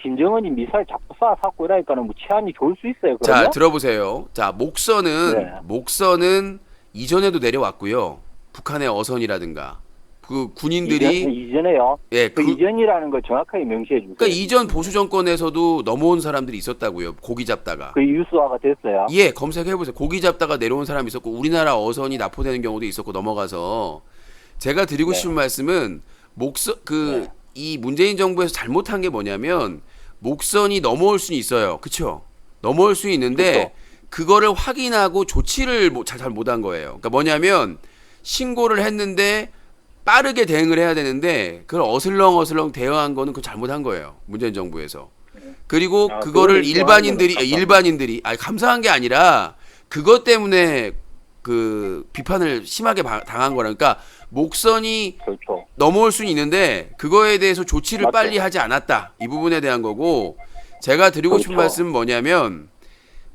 Speaker 5: 김정은이 미사일 자꾸 쏴갖고 이러니까는 뭐 치안이 좋을 수 있어요. 그러면?
Speaker 1: 자, 들어보세요. 자, 목선은 이전에도 내려왔고요. 북한의 어선이라든가 그 군인들이
Speaker 5: 이전에요.
Speaker 1: 예,
Speaker 5: 그 이전이라는 걸 정확하게 명시해 주세요.
Speaker 1: 그러니까 이전 보수 정권에서도 넘어온 사람들이 있었다고요. 고기 잡다가.
Speaker 5: 그 뉴스화가 됐어요.
Speaker 1: 예, 검색해 보세요. 고기 잡다가 내려온 사람이 있었고 우리나라 어선이 납포되는 경우도 있었고 넘어가서 제가 드리고 싶은 말씀은 이 문재인 정부에서 잘못한 게 뭐냐면 목선이 넘어올 수는 있어요. 그렇죠? 넘어올 수 있는데
Speaker 5: 그쵸.
Speaker 1: 그거를 확인하고 조치를 잘 못한 거예요. 그러니까 뭐냐면 신고를 했는데 빠르게 대응을 해야 되는데 그걸 어슬렁 대응한 거는 그 잘못한 거예요. 문재인 정부에서. 그리고 그거를 일반인들이 감사한 게 아니라 그것 때문에 그 비판을 심하게 당한 거라. 그러니까 목선이
Speaker 5: 그렇죠.
Speaker 1: 넘어올 수는 있는데 그거에 대해서 조치를
Speaker 5: 맞죠.
Speaker 1: 빨리 하지 않았다. 이 부분에 대한 거고 제가 드리고 싶은
Speaker 5: 그렇죠.
Speaker 1: 말씀은 뭐냐면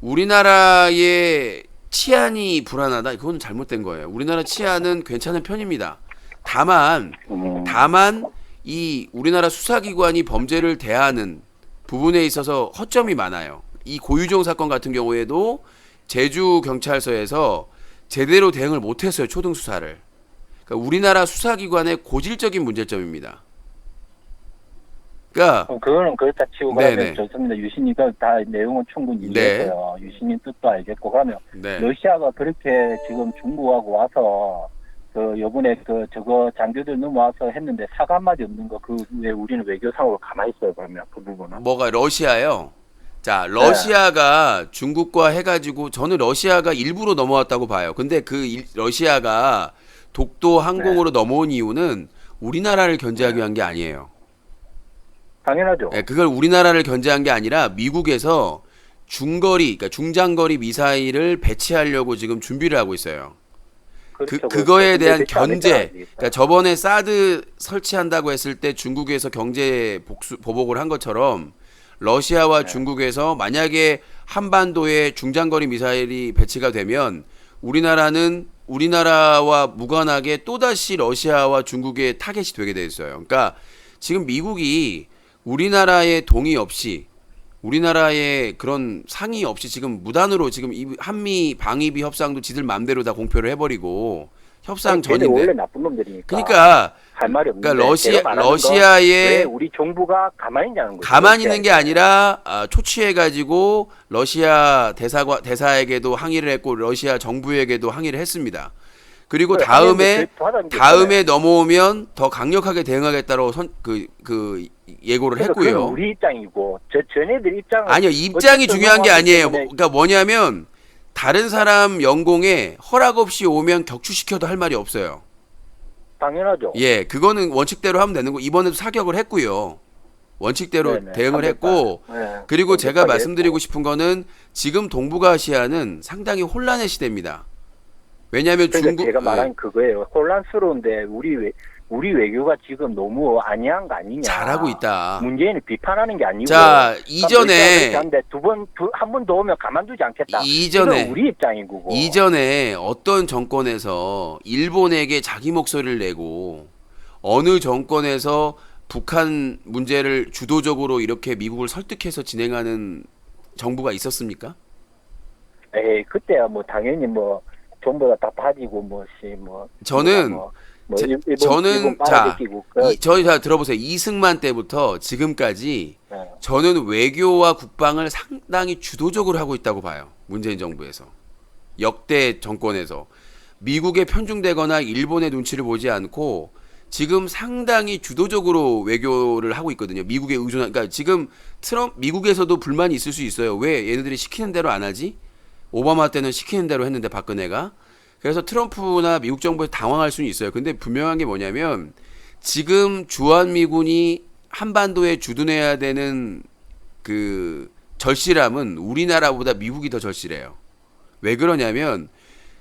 Speaker 1: 우리나라의 치안이 불안하다. 그건 잘못된 거예요. 우리나라 치안은 괜찮은 편입니다. 다만 이 우리나라 수사기관이 범죄를 대하는 부분에 있어서 허점이 많아요. 이 고유정 사건 같은 경우에도 제주 경찰서에서 제대로 대응을 못했어요. 초등 수사를. 그러니까 우리나라 수사기관의 고질적인 문제점입니다. 그러니까
Speaker 5: 그거는 그렇다 치고
Speaker 1: 네네.
Speaker 5: 그러면 좋습니다. 유신이가 다 내용은 충분히 이해했어요. 유신이 뜻도 알겠고 그러면
Speaker 1: 네.
Speaker 5: 러시아가 그렇게 지금 중국하고 와서 그 요번에 저거 장교들 넘어와서 했는데 사과 한마디 없는 거 그 왜 우리는 외교상으로 가만히 있어요 그러면 그 부분은?
Speaker 1: 뭐가 러시아요? 자, 러시아가 중국과 해가지고 저는 러시아가 일부러 넘어왔다고 봐요. 근데 러시아가 독도 항공으로 넘어온 이유는 우리나라를 견제하기 위한 게 아니에요.
Speaker 5: 당연하죠.
Speaker 1: 예, 그걸 우리나라를 견제한 게 아니라 미국에서 그러니까 중장거리 미사일을 배치하려고 지금 준비를 하고 있어요.
Speaker 5: 그렇죠,
Speaker 1: 그거에
Speaker 5: 그렇죠.
Speaker 1: 대한
Speaker 5: 근데 안
Speaker 1: 견제.
Speaker 5: 했잖아요.
Speaker 1: 그러니까 저번에 사드 설치한다고 했을 때 중국에서 경제 보복을 한 것처럼 러시아와 중국에서 만약에 한반도에 중장거리 미사일이 배치가 되면 우리나라와 무관하게 또다시 러시아와 중국의 타겟이 되게 돼 있어요. 그러니까 지금 미국이 우리나라의 동의 없이 우리나라의 그런 상의 없이 지금 무단으로 지금 한미 방위비 협상도 지들 맘대로 다 공표를 해버리고 협상
Speaker 5: 걔네 원래
Speaker 1: 전인데.
Speaker 5: 나쁜 놈들이니까.
Speaker 1: 그러니까
Speaker 5: 할 말이 없는데.
Speaker 1: 그러니까
Speaker 5: 제가 말하는 건 왜
Speaker 1: 러시아의
Speaker 5: 우리 정부가 가만히 있냐는 거죠.
Speaker 1: 가만히 있는 게 아니라 초치해가지고 러시아 대사에게도 항의를 했고 러시아 정부에게도 항의를 했습니다. 그리고 다음에 넘어오면 더 강력하게 대응하겠다고 예고를 했고요.
Speaker 5: 그건 우리 입장이고 쟤네들 입장은
Speaker 1: 아니요, 입장이 중요한 게 아니에요.
Speaker 5: 때문에
Speaker 1: 그러니까 뭐냐면 다른 사람 연공에 허락 없이 오면 격추시켜도 할 말이 없어요.
Speaker 5: 당연하죠.
Speaker 1: 예, 그거는 원칙대로 하면 되는 거. 이번에도 사격을 했고요. 원칙대로
Speaker 5: 네네,
Speaker 1: 대응을 했고,
Speaker 5: 네,
Speaker 1: 그리고 제가
Speaker 5: 완벽하게
Speaker 1: 말씀드리고
Speaker 5: 했고.
Speaker 1: 싶은 거는 지금 동북아시아는 상당히 혼란의 시대입니다. 왜냐하면
Speaker 5: 그러니까
Speaker 1: 중국
Speaker 5: 제가 말한 그거예요. 혼란스러운데 우리 외교가 지금 너무 안이한 거 아니냐.
Speaker 1: 잘하고 있다.
Speaker 5: 문재인을 비판하는 게 아니고.
Speaker 1: 자, 이전에
Speaker 5: 한 번 더 오면 가만두지 않겠다.
Speaker 1: 이전에
Speaker 5: 이건 우리 입장이고.
Speaker 1: 이전에 어떤 정권에서 일본에게 자기 목소리를 내고 어느 정권에서 북한 문제를 주도적으로 이렇게 미국을 설득해서 진행하는 정부가 있었습니까?
Speaker 5: 에이 그때야 뭐 당연히 뭐 전부 다 빠지고
Speaker 1: 저는 저희 다 들어보세요. 이승만 때부터 지금까지
Speaker 5: 네.
Speaker 1: 저는 외교와 국방을 상당히 주도적으로 하고 있다고 봐요. 문재인 정부에서. 역대 정권에서. 미국에 편중되거나 일본의 눈치를 보지 않고 지금 상당히 주도적으로 외교를 하고 있거든요. 미국에 그러니까 지금 미국에서도 불만이 있을 수 있어요. 왜 얘네들이 시키는 대로 안 하지? 오바마 때는 시키는 대로 했는데 박근혜가. 그래서 트럼프나 미국 정부에서 당황할 수는 있어요. 근데 분명한 게 뭐냐면 지금 주한미군이 한반도에 주둔해야 되는 그 절실함은 우리나라보다 미국이 더 절실해요. 왜 그러냐면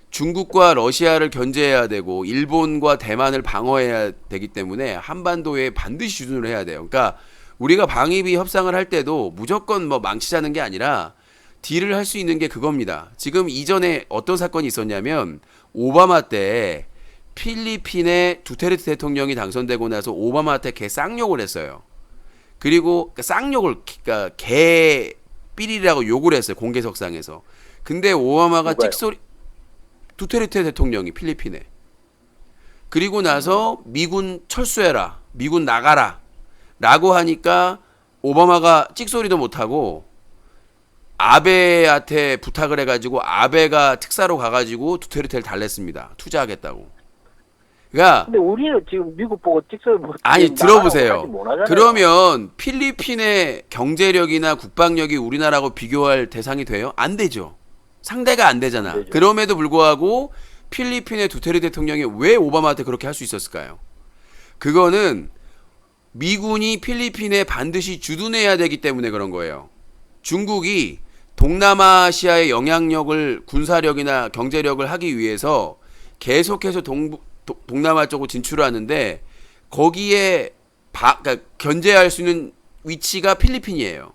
Speaker 1: 중국과 러시아를 견제해야 되고 일본과 대만을 방어해야 되기 때문에 한반도에 반드시 주둔을 해야 돼요. 그러니까 우리가 방위비 협상을 할 때도 무조건 망치자는 게 아니라 딜을 할 수 있는 게 그겁니다. 지금 이전에 어떤 사건이 있었냐면 오바마 때 필리핀의 두테르테 대통령이 당선되고 나서 오바마한테 개 쌍욕을 했어요. 그리고 쌍욕을 그러니까 개 삐리라고 욕을 했어요. 공개석상에서. 근데 오바마가
Speaker 5: 누가요?
Speaker 1: 찍소리 두테르테 대통령이 필리핀에. 그리고 나서 미군 철수해라. 미군 나가라. 라고 하니까 오바마가 찍소리도 못하고 아베한테 부탁을 해가지고 아베가 특사로 가가지고 두테르테를 달랬습니다. 투자하겠다고. 그러니까
Speaker 5: 근데 우리는 지금 미국 보고 찍소리 뭐
Speaker 1: 아니
Speaker 5: 지금
Speaker 1: 들어보세요.
Speaker 5: 나가라고 못 하잖아요.
Speaker 1: 그러면 필리핀의 경제력이나 국방력이 우리나라하고 비교할 대상이 돼요? 안 되죠. 상대가 안 되잖아.
Speaker 5: 안 되죠.
Speaker 1: 그럼에도 불구하고 필리핀의 두테르테 대통령이 왜 오바마한테 그렇게 할 수 있었을까요? 그거는 미군이 필리핀에 반드시 주둔해야 되기 때문에 그런 거예요. 중국이 동남아시아의 영향력을 군사력이나 경제력을 하기 위해서 계속해서 동남아 쪽으로 진출하는데 거기에 그러니까 견제할 수 있는 위치가 필리핀이에요.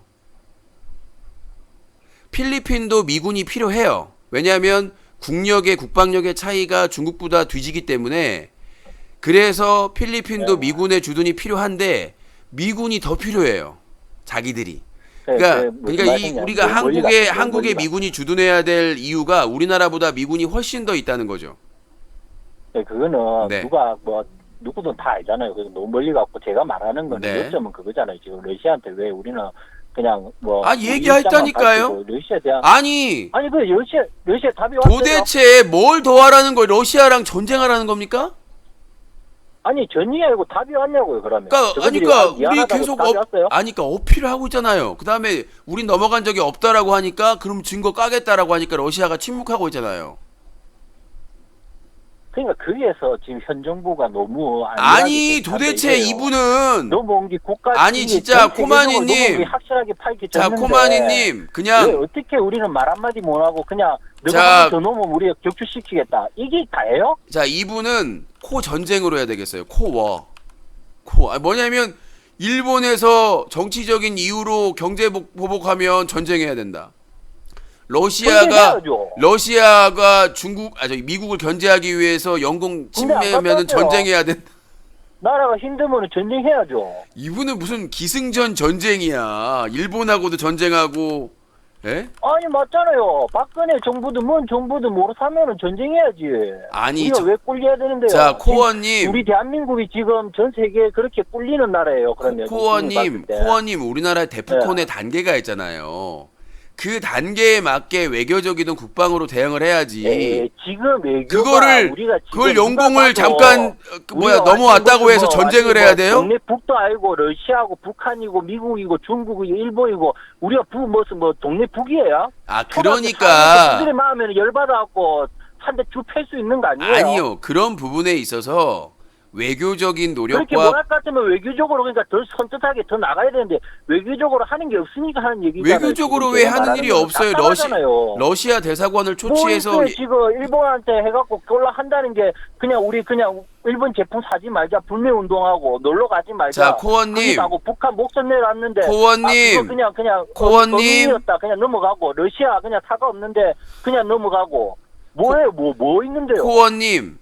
Speaker 1: 필리핀도 미군이 필요해요. 왜냐하면 국력의 국방력의 차이가 중국보다 뒤지기 때문에 그래서 필리핀도 미군의 주둔이 필요한데 미군이 더 필요해요. 자기들이. 그러니까 이 우리가 한국의 미군이 주둔해야 될 이유가 우리나라보다 미군이 훨씬 더 있다는 거죠.
Speaker 5: 네, 그거는
Speaker 1: 네.
Speaker 5: 누가 뭐 누구든 다 알잖아요. 그래서 너무 멀리 갖고 제가 말하는 건
Speaker 1: 네.
Speaker 5: 요점은 그거잖아요. 지금 러시아한테 왜 우리는 그냥 뭐
Speaker 1: 얘기했다니까요.
Speaker 5: 러시아에 대한
Speaker 1: 아니
Speaker 5: 그 러시아 답이 왔어요.
Speaker 1: 도대체 뭘 더 하라는 거예요? 러시아랑 전쟁하라는 겁니까?
Speaker 5: 아니 전이 아니고 답이 왔냐고요. 그러면.
Speaker 1: 그러니까 우리
Speaker 5: 미안하다고
Speaker 1: 계속
Speaker 5: 답이 왔어요?
Speaker 1: 그러니까 어필을 하고 있잖아요. 그 다음에 우린 넘어간 적이 없다라고 하니까 그럼 증거 까겠다라고 하니까 러시아가 침묵하고 있잖아요.
Speaker 5: 그러니까 거기에서 지금 현 정부가 너무
Speaker 1: 아니 도대체 이분은
Speaker 5: 너무 온게 국가
Speaker 1: 아니 진짜 코마니님
Speaker 5: 확실하게 파헤쳐졌는데
Speaker 1: 자 코마니님
Speaker 5: 왜
Speaker 1: 그냥
Speaker 5: 어떻게 우리는 말 한마디 못하고 그냥
Speaker 1: 자,
Speaker 5: 너가 더 넘으면 우리가 격추시키겠다 이게 다예요?
Speaker 1: 자 이분은 코 전쟁으로 해야 되겠어요. 코워 뭐냐면 일본에서 정치적인 이유로 경제 보복하면 전쟁해야 된다. 러시아가 미국을 견제하기 위해서 영공 침매면은 전쟁해야 된다.
Speaker 5: 나라가 힘들면 전쟁해야죠.
Speaker 1: 이분은 무슨 기승전 전쟁이야. 일본하고도 전쟁하고. 예?
Speaker 5: 아니 맞잖아요. 박근혜 정부든 뭔 정부든 모르 사면은 전쟁해야지.
Speaker 1: 아니
Speaker 5: 우리가 왜 꿀려야 되는데요?
Speaker 1: 자 코어님
Speaker 5: 우리 대한민국이 지금 전 세계에 그렇게 꿀리는 나라예요. 그러면
Speaker 1: 코어님 우리나라에 데프콘의 단계가 있잖아요. 그 단계에 맞게 외교적이든 국방으로 대응을 해야지.
Speaker 5: 네, 지금
Speaker 1: 그거를
Speaker 5: 우리가
Speaker 1: 그걸 영공을 잠깐 넘어왔다고 해서 전쟁을 해야 돼요?
Speaker 5: 동네 북도 아니고 러시아고 북한이고 미국이고 중국이고 일본이고 우리가 무슨 동네 북이에요?
Speaker 1: 그러니까
Speaker 5: 그들의 마음에는 열받아갖고 한 대 쭉 팰 수 있는 거 아니에요?
Speaker 1: 아니요. 그런 부분에 있어서 외교적인
Speaker 5: 그렇게
Speaker 1: 노력과
Speaker 5: 뭐랄 것 같으면 외교적으로 그러니까 더 선뜻하게 더 나가야 되는데 외교적으로 하는 게 없으니까 하는 얘기잖아요.
Speaker 1: 외교적으로 왜 하는 일이 없어요? 러시아 대사관을 초치해서
Speaker 5: 뭐 지금 일본한테 해갖고 곤란한다는 게 그냥 우리 그냥 일본 제품 사지 말자 불매 운동하고 놀러 가지 말자.
Speaker 1: 자 코어님
Speaker 5: 하고 북한 목전 내놨는데
Speaker 1: 코어님
Speaker 5: 그냥
Speaker 1: 코어님
Speaker 5: 그냥 넘어가고 러시아 그냥 사과 없는데 그냥 넘어가고 뭐예요 뭐 있는데요?
Speaker 1: 코어님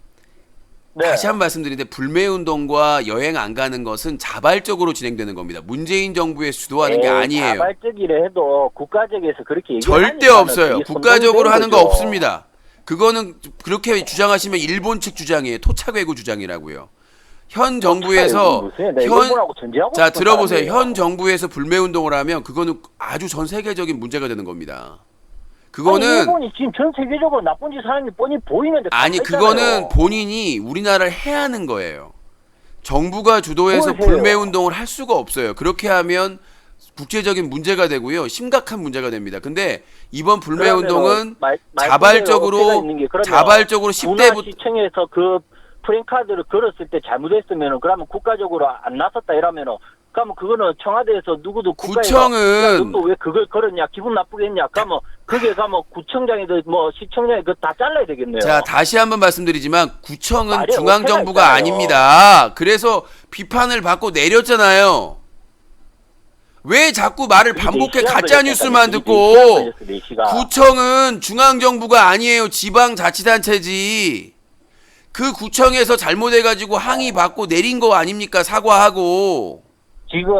Speaker 5: 네.
Speaker 1: 다시 한 번 말씀드리는데 불매운동과 여행 안 가는 것은 자발적으로 진행되는 겁니다. 문재인 정부에 주도하는 게 아니에요.
Speaker 5: 자발적이라 해도 국가적에서 그렇게
Speaker 1: 절대 없어요. 국가적으로 하는 거 없습니다. 그거는 그렇게 주장하시면 일본 측 주장이에요. 토착외교 주장이라고요. 현 정부에서 자 들어보세요. 현 정부에서 불매운동을 하면 그거는 아주 전 세계적인 문제가 되는 겁니다. 그거는
Speaker 5: 일본이 지금 전 세계적으로 나쁜 짓 하는 게 뻔히 보이는데
Speaker 1: 그거는 본인이 우리나라를 해하는 거예요. 정부가 주도해서 불매운동을 할 수가 없어요. 그렇게 하면 국제적인 문제가 되고요. 심각한 문제가 됩니다. 근데 이번 불매운동은 자발적으로 10대부터
Speaker 5: 시청에서 그 프랭카드를 걸었을 때 잘못했으면 그러면 국가적으로 안 나섰다 이러면은 그러면 그거는 청와대에서 누구도
Speaker 1: 구청은
Speaker 5: 또 왜 그걸 걸었냐 기분 나쁘게 했냐 그러면 그게 가면 구청장이든 뭐 시청장이 그 다 잘라야 되겠네요.
Speaker 1: 자 다시 한번 말씀드리지만 구청은 중앙정부가 아닙니다. 그래서 비판을 받고 내렸잖아요. 왜 자꾸 말을 반복해 가짜 뉴스만 듣고 구청은 중앙정부가 아니에요. 지방자치단체지. 그 구청에서 잘못해가지고 항의 받고 내린 거 아닙니까? 사과하고.
Speaker 5: 지금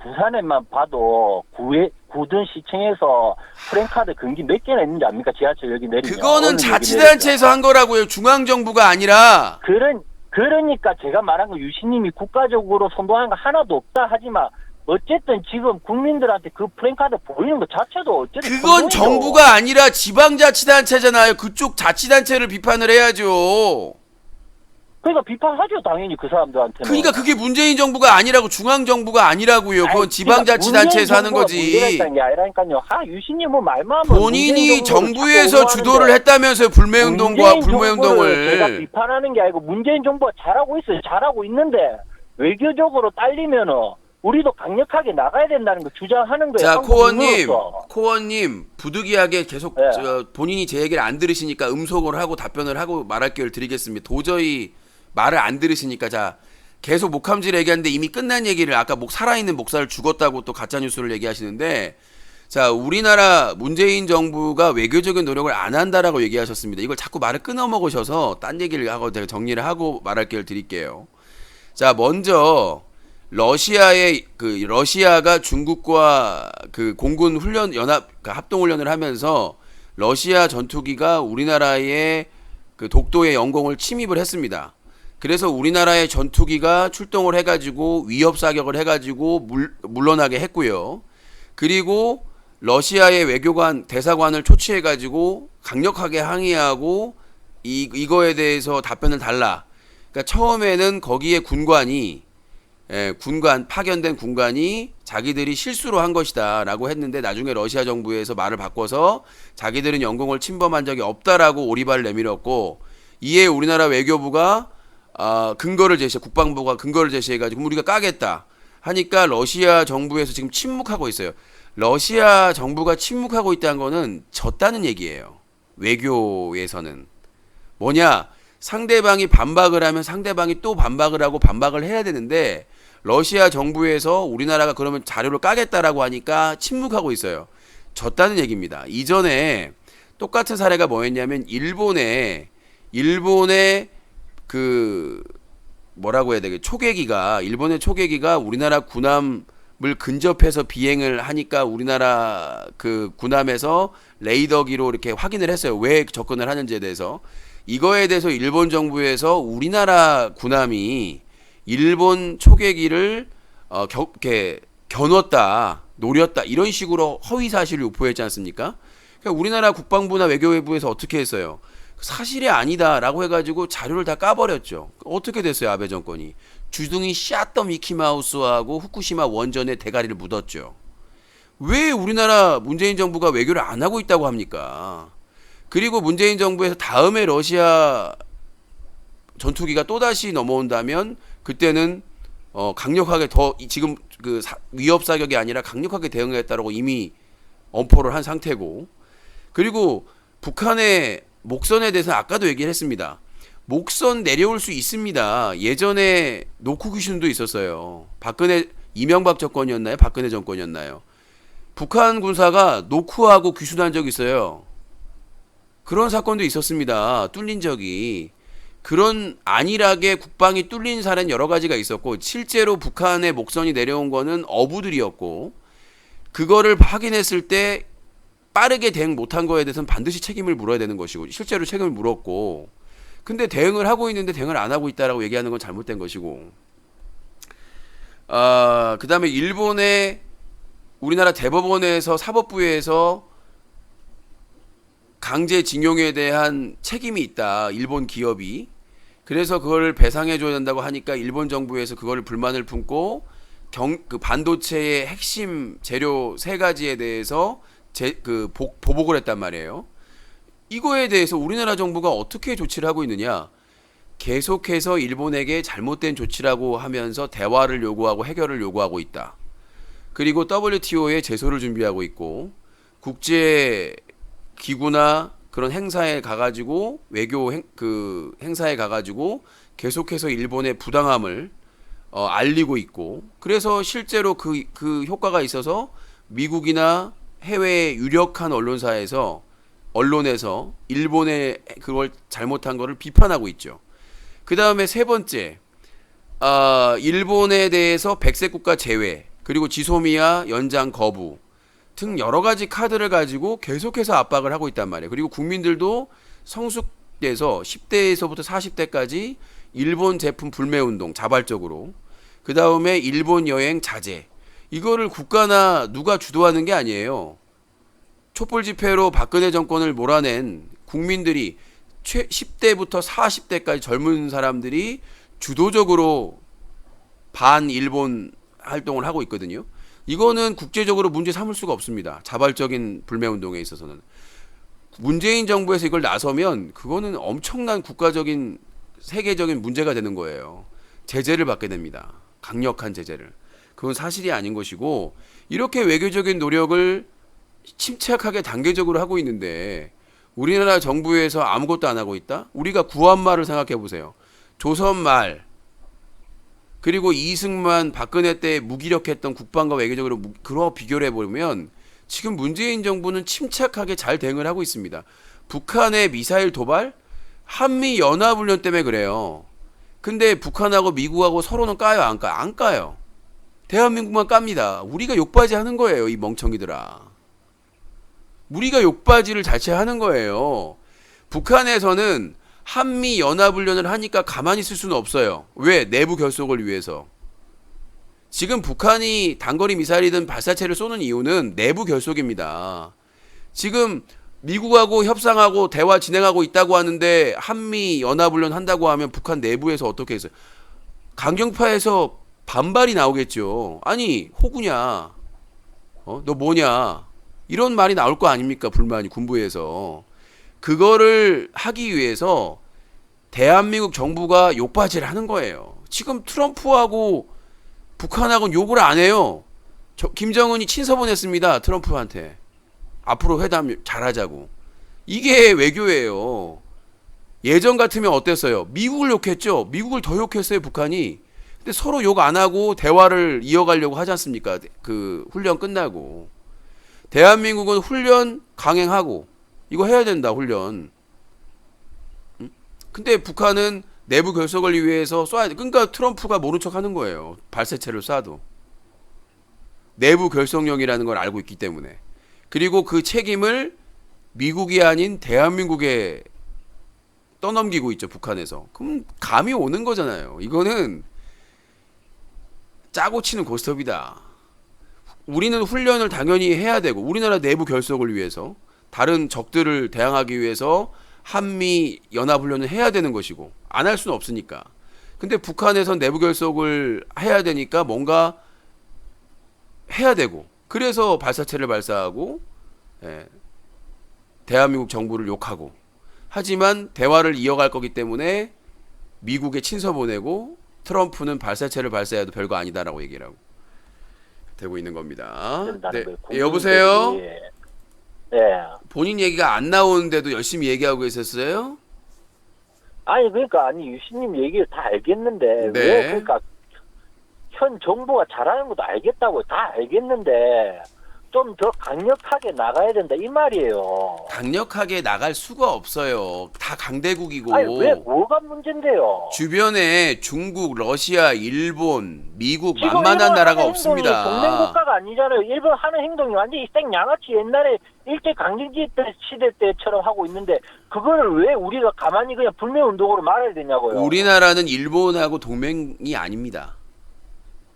Speaker 5: 부산에만 봐도 구든 시청에서 프랜카드 금기 몇 개나 있는지 압니까? 지하철 여기 내리면.
Speaker 1: 그거는
Speaker 5: 어느
Speaker 1: 자치단체에서 한 거라고요. 중앙정부가 아니라.
Speaker 5: 그러니까 제가 말한 거 유신님이 국가적으로 선동한 거 하나도 없다 하지만 어쨌든 지금 국민들한테 그 프랜카드 보이는 것 자체도 어쨌든
Speaker 1: 그건
Speaker 5: 선동이죠.
Speaker 1: 정부가 아니라 지방자치단체잖아요. 그쪽 자치단체를 비판을 해야죠.
Speaker 5: 그러니까 비판하죠 당연히 그 사람들한테는.
Speaker 1: 그러니까 그게 문재인 정부가 아니라고, 중앙정부가 아니라고요. 그건
Speaker 5: 아니,
Speaker 1: 지방자치단체에서 하는
Speaker 5: 문재인 정부가 문제가
Speaker 1: 거지.
Speaker 5: 있다는 게 아니라니까요. 유신님 뭐 말만 하면
Speaker 1: 본인이
Speaker 5: 문재인 정부를
Speaker 1: 정부에서
Speaker 5: 자꾸
Speaker 1: 주도를
Speaker 5: 옹호하는데
Speaker 1: 했다면서요. 불매운동과
Speaker 5: 문재인 정부를 제가
Speaker 1: 불매운동을.
Speaker 5: 비판하는 게 아니고 문재인 정부가 잘하고 있어요. 잘하고 있는데 외교적으로 딸리면은 우리도 강력하게 나가야 된다는 거 주장하는 거예요.
Speaker 1: 자,
Speaker 5: 한국인으로서.
Speaker 1: 코어님 부득이하게 계속
Speaker 5: 네.
Speaker 1: 본인이 제 얘기를 안 들으시니까 음속을 하고 답변을 하고 말할 기회를 드리겠습니다. 도저히 말을 안 들으시니까. 자, 계속 목함질 얘기하는데 이미 끝난 얘기를, 아까 살아있는 목사를 죽었다고 또 가짜뉴스를 얘기하시는데, 자, 우리나라 문재인 정부가 외교적인 노력을 안 한다라고 얘기하셨습니다. 이걸 자꾸 말을 끊어먹으셔서 딴 얘기를 하고 제가 정리를 하고 말할 기회를 드릴게요. 자, 먼저 러시아가 중국과 그 공군 훈련 합동 훈련을 하면서 러시아 전투기가 우리나라의 그 독도의 영공을 침입을 했습니다. 그래서 우리나라의 전투기가 출동을 해가지고 위협 사격을 해가지고 물러나게 했고요. 그리고 러시아의 외교관 대사관을 초치해가지고 강력하게 항의하고 이거에 대해서 답변을 달라. 그러니까 처음에는 거기에 파견된 군관이 자기들이 실수로 한 것이다라고 했는데, 나중에 러시아 정부에서 말을 바꿔서 자기들은 영공을 침범한 적이 없다라고 오리발을 내밀었고, 이에 우리나라 외교부가 국방부가 근거를 제시해가지고 우리가 까겠다 하니까 러시아 정부에서 지금 침묵하고 있어요. 러시아 정부가 침묵하고 있다는 거는 졌다는 얘기예요. 외교에서는. 뭐냐? 상대방이 반박을 하면 상대방이 또 반박을 하고 반박을 해야 되는데, 러시아 정부에서 우리나라가 그러면 자료를 까겠다라고 하니까 침묵하고 있어요. 졌다는 얘기입니다. 이전에 똑같은 사례가 뭐였냐면 일본의 그 뭐라고 해야 되게 일본의 초계기가 우리나라 군함을 근접해서 비행을 하니까 우리나라 그 군함에서 레이더기로 이렇게 확인을 했어요. 왜 접근을 하는지에 대해서. 이거에 대해서 일본 정부에서 우리나라 군함이 일본 초계기를 이렇게 겨눴다, 노렸다, 이런 식으로 허위 사실을 유포했지 않습니까? 그러니까 우리나라 국방부나 외교부에서 어떻게 했어요? 사실이 아니다라고 해가지고 자료를 다 까버렸죠. 어떻게 됐어요, 아베 정권이? 주둥이 샷더 미키마우스하고 후쿠시마 원전에 대가리를 묻었죠. 왜 우리나라 문재인 정부가 외교를 안 하고 있다고 합니까? 그리고 문재인 정부에서 다음에 러시아 전투기가 또다시 넘어온다면 그때는 강력하게 지금 그 위협 사격이 아니라 강력하게 대응하겠다라고 이미 엄포를 한 상태고, 그리고 북한의 목선에 대해서 아까도 얘기를 했습니다. 목선 내려올 수 있습니다. 예전에 노쿠 귀순도 있었어요. 이명박 정권이었나요? 박근혜 정권이었나요? 북한 군사가 노쿠하고 귀순한 적이 있어요. 그런 사건도 있었습니다. 뚫린 적이. 그런 안일하게 국방이 뚫린 사례는 여러 가지가 있었고, 실제로 북한의 목선이 내려온 거는 어부들이었고, 그거를 확인했을 때 빠르게 대응 못한 거에 대해서는 반드시 책임을 물어야 되는 것이고, 실제로 책임을 물었고, 근데 대응을 하고 있는데 대응을 안 하고 있다라고 얘기하는 건 잘못된 것이고, 그 다음에 일본의 우리나라 대법원에서 사법부에서 강제징용에 대한 책임이 있다, 일본 기업이. 그래서 그걸 배상해줘야 된다고 하니까 일본 정부에서 그걸 불만을 품고 그 반도체의 핵심 재료 3가지에 대해서 보복을 했단 말이에요. 이거에 대해서 우리나라 정부가 어떻게 조치를 하고 있느냐? 계속해서 일본에게 잘못된 조치라고 하면서 대화를 요구하고 해결을 요구하고 있다. 그리고 WTO에 제소를 준비하고 있고, 국제 기구나 그런 행사에 가가지고 행사에 가가지고 계속해서 일본의 부당함을 알리고 있고, 그래서 실제로 그 효과가 있어서 미국이나 해외의 유력한 언론에서 일본의 그걸 잘못한 거를 비판하고 있죠. 그 다음에 세 번째, 일본에 대해서 백색 국가 제외, 그리고 지소미아 연장 거부 등 여러 가지 카드를 가지고 계속해서 압박을 하고 있단 말이에요. 그리고 국민들도 성숙돼서 10대에서부터 40대까지 일본 제품 불매 운동 자발적으로, 그 다음에 일본 여행 자제, 이거를 국가나 누가 주도하는 게 아니에요. 촛불 집회로 박근혜 정권을 몰아낸 국민들이 10대부터 40대까지 젊은 사람들이 주도적으로 반일본 활동을 하고 있거든요. 이거는 국제적으로 문제 삼을 수가 없습니다. 자발적인 불매운동에 있어서는. 문재인 정부에서 이걸 나서면 그거는 엄청난 국가적인 세계적인 문제가 되는 거예요. 제재를 받게 됩니다. 강력한 제재를. 그건 사실이 아닌 것이고, 이렇게 외교적인 노력을 침착하게 단계적으로 하고 있는데 우리나라 정부에서 아무것도 안 하고 있다? 우리가 구한말을 생각해 보세요. 조선말, 그리고 이승만, 박근혜 때 무기력했던 국방과 외교적으로 그런 비교를 해보면 지금 문재인 정부는 침착하게 잘 대응을 하고 있습니다. 북한의 미사일 도발? 한미 연합훈련 때문에 그래요. 근데 북한하고 미국하고 서로는 까요, 안 까요? 안 까요. 대한민국만 깝니다. 우리가 욕바지 하는 거예요, 이 멍청이들아. 우리가 욕바지를 자체하는 거예요. 북한에서는 한미 연합훈련을 하니까 가만히 있을 수는 없어요. 왜? 내부 결속을 위해서. 지금 북한이 단거리 미사일이든 발사체를 쏘는 이유는 내부 결속입니다. 지금 미국하고 협상하고 대화 진행하고 있다고 하는데 한미 연합훈련 한다고 하면 북한 내부에서 어떻게 해서 강경파에서 반발이 나오겠죠. 아니, 호구냐? 너 뭐냐? 이런 말이 나올 거 아닙니까? 불만이 군부에서. 그거를 하기 위해서 대한민국 정부가 욕바지를 하는 거예요. 지금 트럼프하고 북한하고는 욕을 안 해요. 김정은이 친서보냈습니다. 트럼프한테. 앞으로 회담 잘하자고. 이게 외교예요. 예전 같으면 어땠어요? 미국을 욕했죠. 미국을 더 욕했어요, 북한이. 근데 서로 욕 안 하고 대화를 이어가려고 하지 않습니까? 그 훈련 끝나고. 대한민국은 훈련 강행하고 이거 해야 된다, 훈련. 응? 근데 북한은 내부 결속을 위해서 쏴야 돼. 그러니까 트럼프가 모른 척 하는 거예요. 발사체를 쏴도. 내부 결속령이라는 걸 알고 있기 때문에. 그리고 그 책임을 미국이 아닌 대한민국에 떠넘기고 있죠, 북한에서. 그럼 감이 오는 거잖아요. 이거는 짜고 치는 고스톱이다. 우리는 훈련을 당연히 해야 되고, 우리나라 내부 결속을 위해서, 다른 적들을 대항하기 위해서 한미 연합훈련을 해야 되는 것이고, 안 할 수는 없으니까. 근데 북한에선 내부 결속을 해야 되니까 뭔가 해야 되고, 그래서 발사체를 발사하고, 대한민국 정부를 욕하고, 하지만 대화를 이어갈 거기 때문에 미국에 친서 보내고 트럼프는 발사체를 발사해도 별거 아니다라고 얘기를 하고 되고 있는 겁니다. 네. 여보세요?
Speaker 5: 네.
Speaker 1: 본인 얘기가 안 나오는데도 열심히 얘기하고 계셨어요?
Speaker 5: 아니 그러니까 유신님 얘기를 다 알겠는데
Speaker 1: 네.
Speaker 5: 왜 그러니까 현 정부가 잘하는 것도 알겠다고 다 알겠는데 좀 더 강력하게 나가야 된다 이 말이에요.
Speaker 1: 강력하게 나갈 수가 없어요. 다 강대국이고.
Speaker 5: 아니 왜 뭐가 문제인데요?
Speaker 1: 주변에 중국, 러시아, 일본, 미국
Speaker 5: 지금
Speaker 1: 만만한
Speaker 5: 일본
Speaker 1: 나라가
Speaker 5: 하는
Speaker 1: 없습니다.
Speaker 5: 행동이 동맹 국가가 아니잖아요. 일본 하는 행동이 완전히 생양아치 옛날에 일제 강점기 때 시대 때처럼 하고 있는데 그거를 왜 우리가 가만히 그냥 불매 운동으로 말해야 되냐고요.
Speaker 1: 우리나라는 일본하고 동맹이 아닙니다.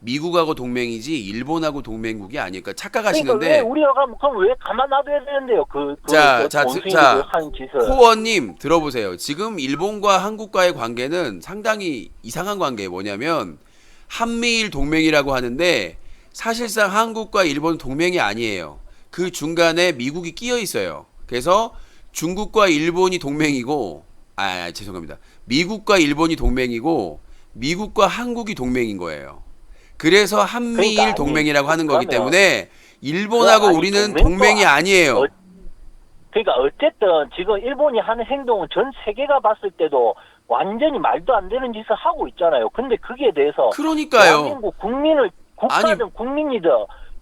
Speaker 1: 미국하고 동맹이지 일본하고 동맹국이 아니니까 착각하시는데.
Speaker 5: 그러니까 왜 우리가 그럼 왜 가만 놔둬야 되는데요?
Speaker 1: 자,
Speaker 5: 한 짓을.
Speaker 1: 코어님 들어보세요. 지금 일본과 한국과의 관계는 상당히 이상한 관계예요. 뭐냐면 한미일 동맹이라고 하는데 사실상 한국과 일본 동맹이 아니에요. 그 중간에 미국이 끼어 있어요. 그래서 중국과 일본이 동맹이고, 죄송합니다. 미국과 일본이 동맹이고 미국과 한국이 동맹인 거예요. 그래서 한미일
Speaker 5: 그러니까
Speaker 1: 동맹이라고 하는 거기 때문에 일본하고 우리는 동맹이 아니에요.
Speaker 5: 그러니까 어쨌든 지금 일본이 하는 행동은 전 세계가 봤을 때도 완전히 말도 안 되는 짓을 하고 있잖아요. 근데 그게 대해서
Speaker 1: 그러니까요.
Speaker 5: 대한민국 국민을 국가든 국민이든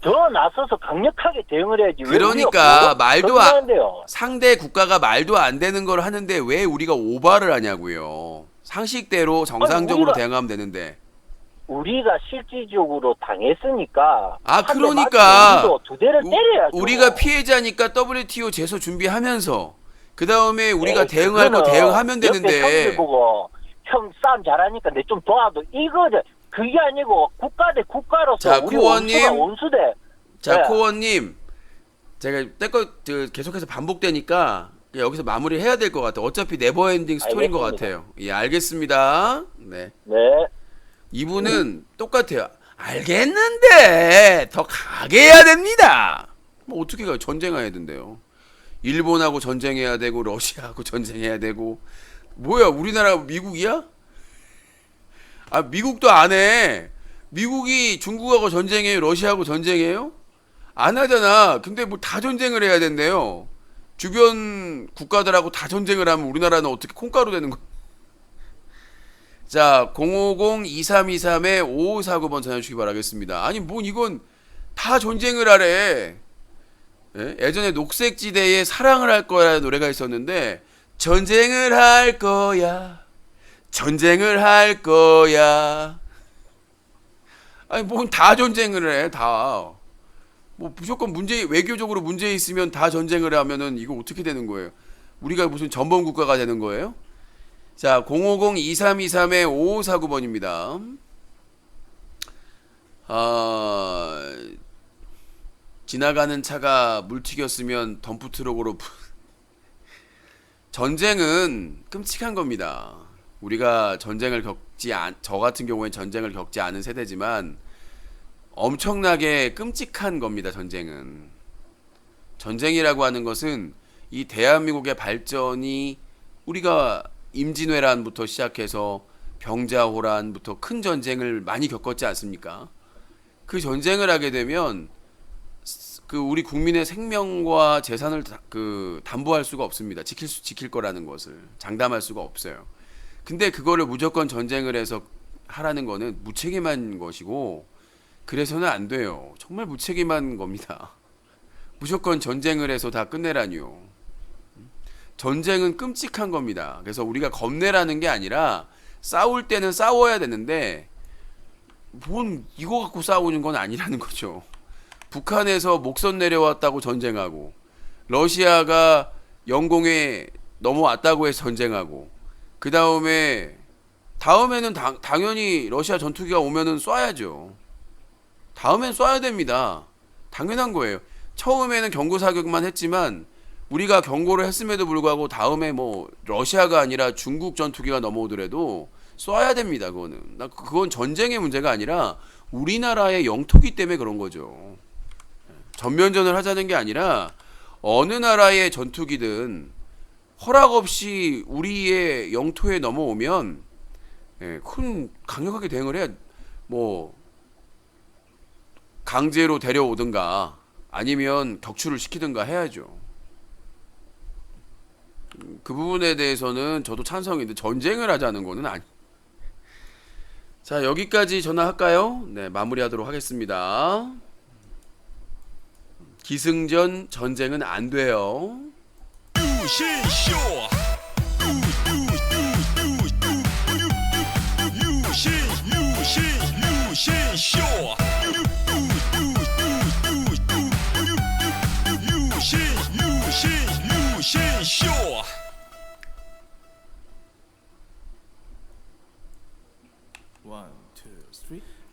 Speaker 5: 더 나서서 강력하게 대응을 해야지.
Speaker 1: 그러니까 말도
Speaker 5: 안 돼요.
Speaker 1: 상대 국가가 말도 안 되는 걸 하는데 왜 우리가 오바를 하냐고요. 상식대로 정상적으로
Speaker 5: 우리가-
Speaker 1: 대응하면 되는데.
Speaker 5: 우리가 실질적으로 당했으니까.
Speaker 1: 아,
Speaker 5: 한대
Speaker 1: 그러니까
Speaker 5: 맞고 우리도 두 대를 때려야죠.
Speaker 1: 우리가 피해자니까 WTO 제소 준비하면서 그 다음에 우리가
Speaker 5: 에이,
Speaker 1: 대응할 거
Speaker 5: 그거는
Speaker 1: 대응하면
Speaker 5: 옆에
Speaker 1: 되는데.
Speaker 5: 형들 보고 형 싸움 잘하니까 내 좀 도와도 이거죠. 그게 아니고 국가 대 국가로서
Speaker 1: 자,
Speaker 5: 우리
Speaker 1: 코어님.
Speaker 5: 원수가 원수대.
Speaker 1: 자,
Speaker 5: 네.
Speaker 1: 코어님, 제가 계속해서 반복되니까 여기서 마무리 해야 될 것 같아요. 어차피 네버엔딩 스토리인 것
Speaker 5: 알겠습니다.
Speaker 1: 같아요. 예, 알겠습니다. 네.
Speaker 5: 네.
Speaker 1: 이분은 똑같아요. 알겠는데 더 강하게 해야 됩니다. 뭐 어떻게 가요? 전쟁해야 된대요. 일본하고 전쟁해야 되고 러시아하고 전쟁해야 되고. 뭐야, 우리나라 미국이야? 아, 미국도 안 해. 미국이 중국하고 전쟁해요? 러시아하고 전쟁해요? 안 하잖아. 근데 뭐 다 전쟁을 해야 된대요. 주변 국가들하고 다 전쟁을 하면 우리나라는 어떻게 콩가루 되는 거? 자, 050-2323-5549번 전화주시기 바라겠습니다. 아니, 뭐 이건 다 전쟁을 하래. 예? 예전에 녹색지대에 사랑을 할 거야 노래가 있었는데, 전쟁을 할 거야, 전쟁을 할 거야. 아니, 뭔 다 전쟁을 해, 다. 뭐 무조건 외교적으로 문제 있으면 다 전쟁을 하면은 이거 어떻게 되는 거예요? 우리가 무슨 전범 국가가 되는 거예요? 자, 050-2323-5549번입니다. 지나가는 차가 물 튀겼으면 덤프트럭으로 전쟁은 끔찍한 겁니다. 우리가 저 같은 경우에 전쟁을 겪지 않은 세대지만 엄청나게 끔찍한 겁니다. 전쟁이라고 하는 것은 이 대한민국의 발전이 우리가 임진왜란부터 시작해서 병자호란부터 큰 전쟁을 많이 겪었지 않습니까? 그 전쟁을 하게 되면 그 우리 국민의 생명과 재산을 담보할 수가 없습니다. 지킬 거라는 것을 장담할 수가 없어요. 근데 그거를 무조건 전쟁을 해서 하라는 거는 무책임한 것이고, 그래서는 안 돼요. 정말 무책임한 겁니다. 무조건 전쟁을 해서 다 끝내라니요. 전쟁은 끔찍한 겁니다. 그래서 우리가 겁내라는 게 아니라 싸울 때는 싸워야 되는데 뭔 이거 갖고 싸우는 건 아니라는 거죠. 북한에서 목선 내려왔다고 전쟁하고, 러시아가 영공에 넘어왔다고 해서 전쟁하고, 그 다음에는 당연히 러시아 전투기가 오면은 쏴야죠. 다음엔 쏴야 됩니다. 당연한 거예요. 처음에는 경고 사격만 했지만 우리가 경고를 했음에도 불구하고 다음에 뭐 러시아가 아니라 중국 전투기가 넘어오더라도 쏴야 됩니다. 그건 전쟁의 문제가 아니라 우리나라의 영토기 때문에 그런 거죠. 전면전을 하자는 게 아니라 어느 나라의 전투기든 허락 없이 우리의 영토에 넘어오면 큰 강력하게 대응을 해야, 뭐 강제로 데려오든가 아니면 격추를 시키든가 해야죠. 그 부분에 대해서는 저도 찬성인데 전쟁을 하자는 거는 아니. 자, 여기까지 전화할까요? 네, 마무리하도록 하겠습니다. 기승전 전쟁은 안 돼요.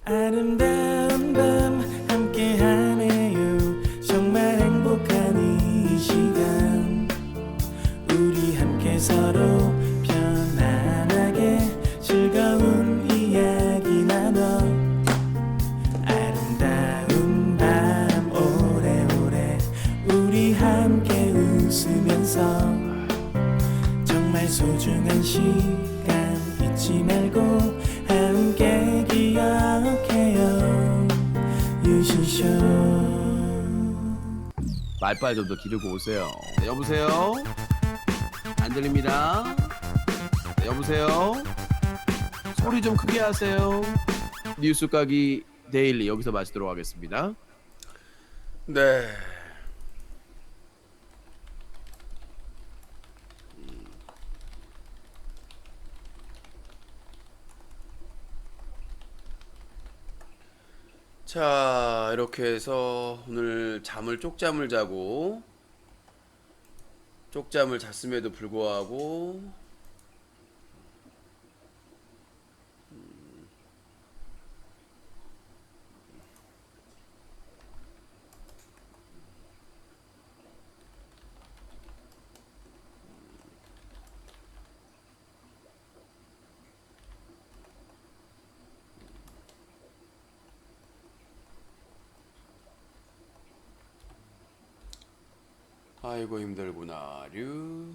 Speaker 7: 아름다운 밤 함께하네요. 정말 행복한 이 시간, 우리 함께 서로 편안하게 즐거운 이야기 나눠. 아름다운 밤 오래오래 우리 함께 웃으면서 정말 소중한 시간 잊지 말고 함께 기억해요. 유신쇼.
Speaker 1: 말빨 좀 더 기르고 오세요. 네, 여보세요? 안 들립니다. 네, 여보세요? 소리 좀 크게 하세요. 뉴스 까기 데일리 여기서 마치도록 하겠습니다. 네. 자, 이렇게 해서 오늘 잠을 쪽잠을 자고 쪽잠을 잤음에도 불구하고 아이고 힘들구나류.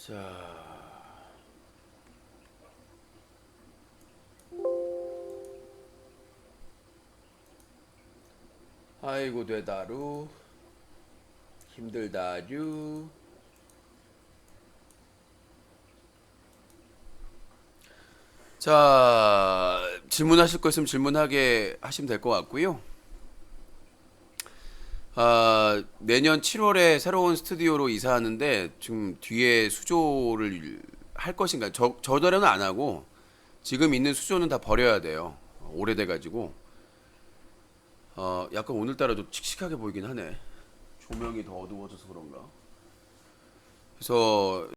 Speaker 1: 자, 아이고 되다루 힘들다류. 자, 질문하실 거 있으면 질문하게 하시면 될 것 같고요. 내년 7월에 새로운 스튜디오로 이사하는데 지금 뒤에 수조를 할 것인가? 저더러는 안 하고 지금 있는 수조는 다 버려야 돼요. 오래돼가지고 약간 오늘따라 좀 칙칙하게 보이긴 하네. 조명이 더 어두워져서 그런가? 그래서